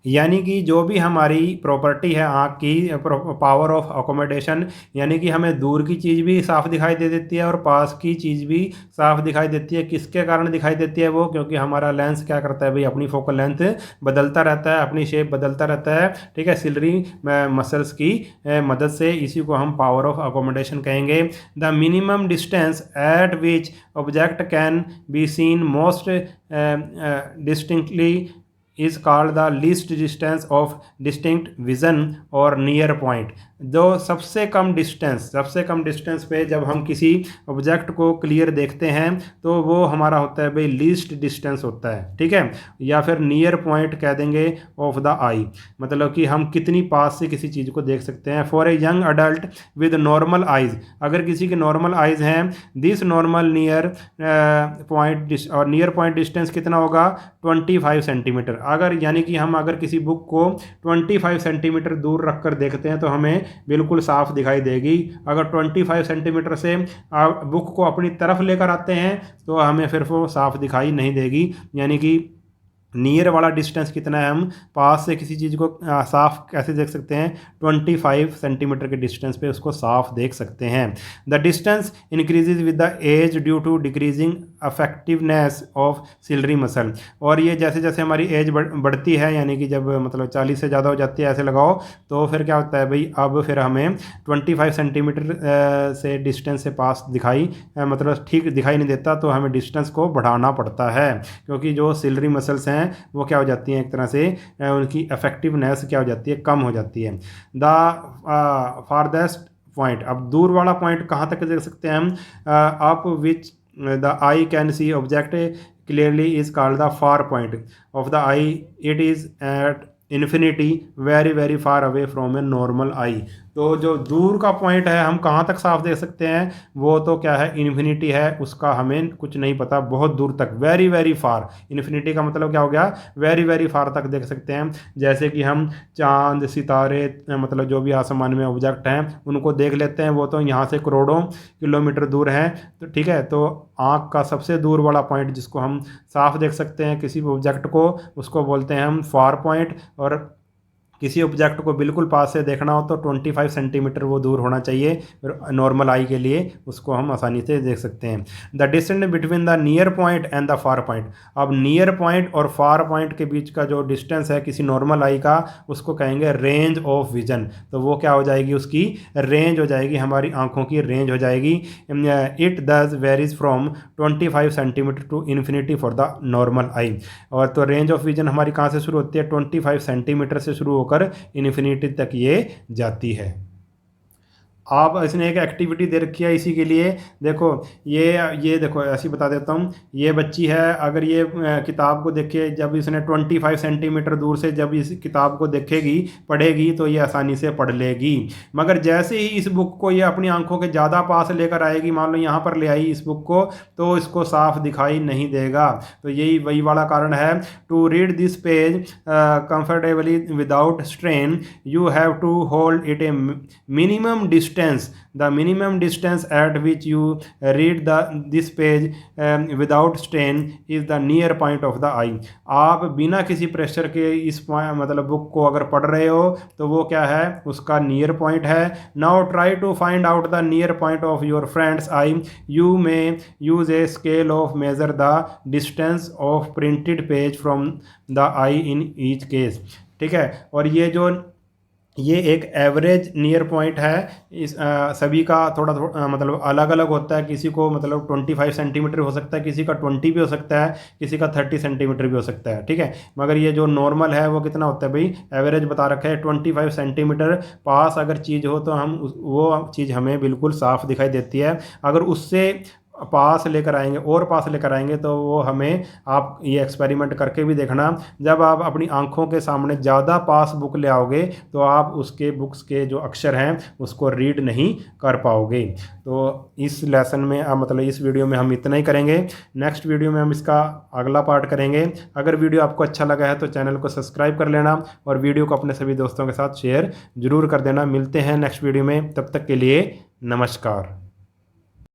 [SPEAKER 1] यानी कि जो भी हमारी प्रॉपर्टी है आँख की, पावर ऑफ अकोमोडेशन, यानी कि हमें दूर की चीज़ भी साफ दिखाई दे देती है और पास की चीज़ भी साफ दिखाई देती है। किसके कारण दिखाई देती है वो, क्योंकि हमारा लेंस क्या करता है भाई, अपनी फोकल लेंथ बदलता रहता है, अपनी शेप बदलता रहता है, ठीक है, सिलरी मसल्स की मदद से। इसी को हम पावर ऑफ अकोमोडेशन कहेंगे। The minimum distance eight which object can be seen most distinctly is called the least distance of distinct vision or near point। जो सबसे कम डिस्टेंस पे जब हम किसी ऑब्जेक्ट को क्लियर देखते हैं तो वो हमारा होता है भाई लीस्ट डिस्टेंस होता है, ठीक है, या फिर नियर पॉइंट कह देंगे ऑफ द आई, मतलब कि हम कितनी पास से किसी चीज़ को देख सकते हैं। For a young adult with normal eyes, अगर किसी के नॉर्मल आइज़ हैं, दिस नॉर्मल नियर पॉइंट और नियर पॉइंट डिस्टेंस कितना होगा 25 सेंटीमीटर। अगर यानी कि हम अगर किसी बुक को 25 सेंटीमीटर दूर रख कर देखते हैं तो हमें बिल्कुल साफ दिखाई देगी। अगर 25 सेंटीमीटर से आप बुक को अपनी तरफ लेकर आते हैं तो हमें फिर वो साफ दिखाई नहीं देगी। यानी कि नियर वाला डिस्टेंस कितना है, हम पास से किसी चीज़ को साफ कैसे देख सकते हैं, 25 सेंटीमीटर के डिस्टेंस पे उसको साफ देख सकते हैं। The distance increases with the age due to decreasing effectiveness of ciliary muscle, और ये जैसे जैसे हमारी एज बढ़ती है, यानी कि जब मतलब 40 से ज़्यादा हो जाती है ऐसे लगाओ, तो फिर क्या होता है भाई, अब फिर हमें 25 सेंटीमीटर से डिस्टेंस से पास दिखाई मतलब ठीक दिखाई नहीं देता, तो हमें डिस्टेंस को बढ़ाना पड़ता है, क्योंकि जो सिलरी मसल्स हैं वो क्या हो जाती हैं, एक तरह से उनकी इफेक्टिवनेस क्या हो जाती है, कम हो जाती है। द फारदेस्ट पॉइंट, अब दूर वाला पॉइंट कहाँ तक देख सकते हैं हम, up which the eye can see object clearly is called the far point of the eye, it is at infinity very very far away from a normal eye. तो जो दूर का पॉइंट है हम कहाँ तक साफ देख सकते हैं, वो तो क्या है, इन्फिनिटी है, उसका हमें कुछ नहीं पता, बहुत दूर तक, वेरी वेरी फार। इन्फिनिटी का मतलब क्या हो गया, वेरी वेरी फार तक देख सकते हैं। जैसे कि हम चांद सितारे मतलब जो भी आसमान में ऑब्जेक्ट हैं उनको देख लेते हैं, वो तो यहाँ से करोड़ों किलोमीटर दूर हैं, तो ठीक है। तो आँख का सबसे दूर वाला पॉइंट जिसको हम साफ देख सकते हैं किसी भी ऑब्जेक्ट को, उसको बोलते हैं हम फार पॉइंट। और किसी ऑब्जेक्ट को बिल्कुल पास से देखना हो तो 25 सेंटीमीटर वो दूर होना चाहिए, फिर नॉर्मल आई के लिए उसको हम आसानी से देख सकते हैं। The distance between the near point and the far point, अब नियर पॉइंट और फार पॉइंट के बीच का जो डिस्टेंस है किसी नॉर्मल आई का, उसको कहेंगे रेंज ऑफ विजन। तो वो क्या हो जाएगी, उसकी रेंज हो जाएगी, हमारी आंखों की रेंज हो जाएगी। It thus varies from 25 centimetre to infinity for the normal eye. और तो रेंज ऑफ विजन हमारी कहाँ से शुरू होती है, 25 सेंटीमीटर से शुरू होकर इन्फिनिटी तक ये जाती है। आप इसने एक एक्टिविटी दे रखी है इसी के लिए, देखो ये देखो ऐसी बता देता हूँ, ये बच्ची है, अगर ये किताब को देखे, जब इसने 25 सेंटीमीटर दूर से जब इस किताब को देखेगी पढ़ेगी तो ये आसानी से पढ़ लेगी। मगर जैसे ही इस बुक को ये अपनी आंखों के ज़्यादा पास लेकर आएगी, मान लो यहाँ पर ले आई इस बुक को, तो इसको साफ दिखाई नहीं देगा। तो यही वही वाला कारण है, to read this page comfortably without strain you have to hold it a minimum distance, the minimum distance at which you read this page without strain is the near point of the eye। आप बिना किसी pressure के इस मतलब book को अगर पढ़ रहे हो तो वो क्या है, उसका नियर पॉइंट है। Now try to find out the near point of your friends eye, you may use a scale of measure the distance of printed page from the eye in each case, ठीक है। और ये एक average near point है, इस सभी का थोड़ा मतलब अलग अलग होता है, किसी को मतलब 25 सेंटीमीटर हो सकता है, किसी का 20 भी हो सकता है, किसी का 30 सेंटीमीटर भी हो सकता है, ठीक है। मगर ये जो नॉर्मल है वो कितना होता है भाई, एवरेज बता रखा है 25 सेंटीमीटर। पास अगर चीज़ हो तो हम वो चीज़ हमें बिल्कुल साफ़ दिखाई देती है, अगर उससे पास लेकर आएंगे और पास लेकर आएंगे तो वो हमें, आप ये एक्सपेरिमेंट करके भी देखना, जब आप अपनी आंखों के सामने ज़्यादा पास बुक ले आओगे तो आप उसके बुक्स के जो अक्षर हैं उसको रीड नहीं कर पाओगे। तो इस लेसन में मतलब इस वीडियो में हम इतना ही करेंगे, नेक्स्ट वीडियो में हम इसका अगला पार्ट करेंगे। अगर वीडियो आपको अच्छा लगा है तो चैनल को सब्सक्राइब कर लेना और वीडियो को अपने सभी दोस्तों के साथ शेयर ज़रूर कर देना। मिलते हैं नेक्स्ट वीडियो में, तब तक के लिए नमस्कार।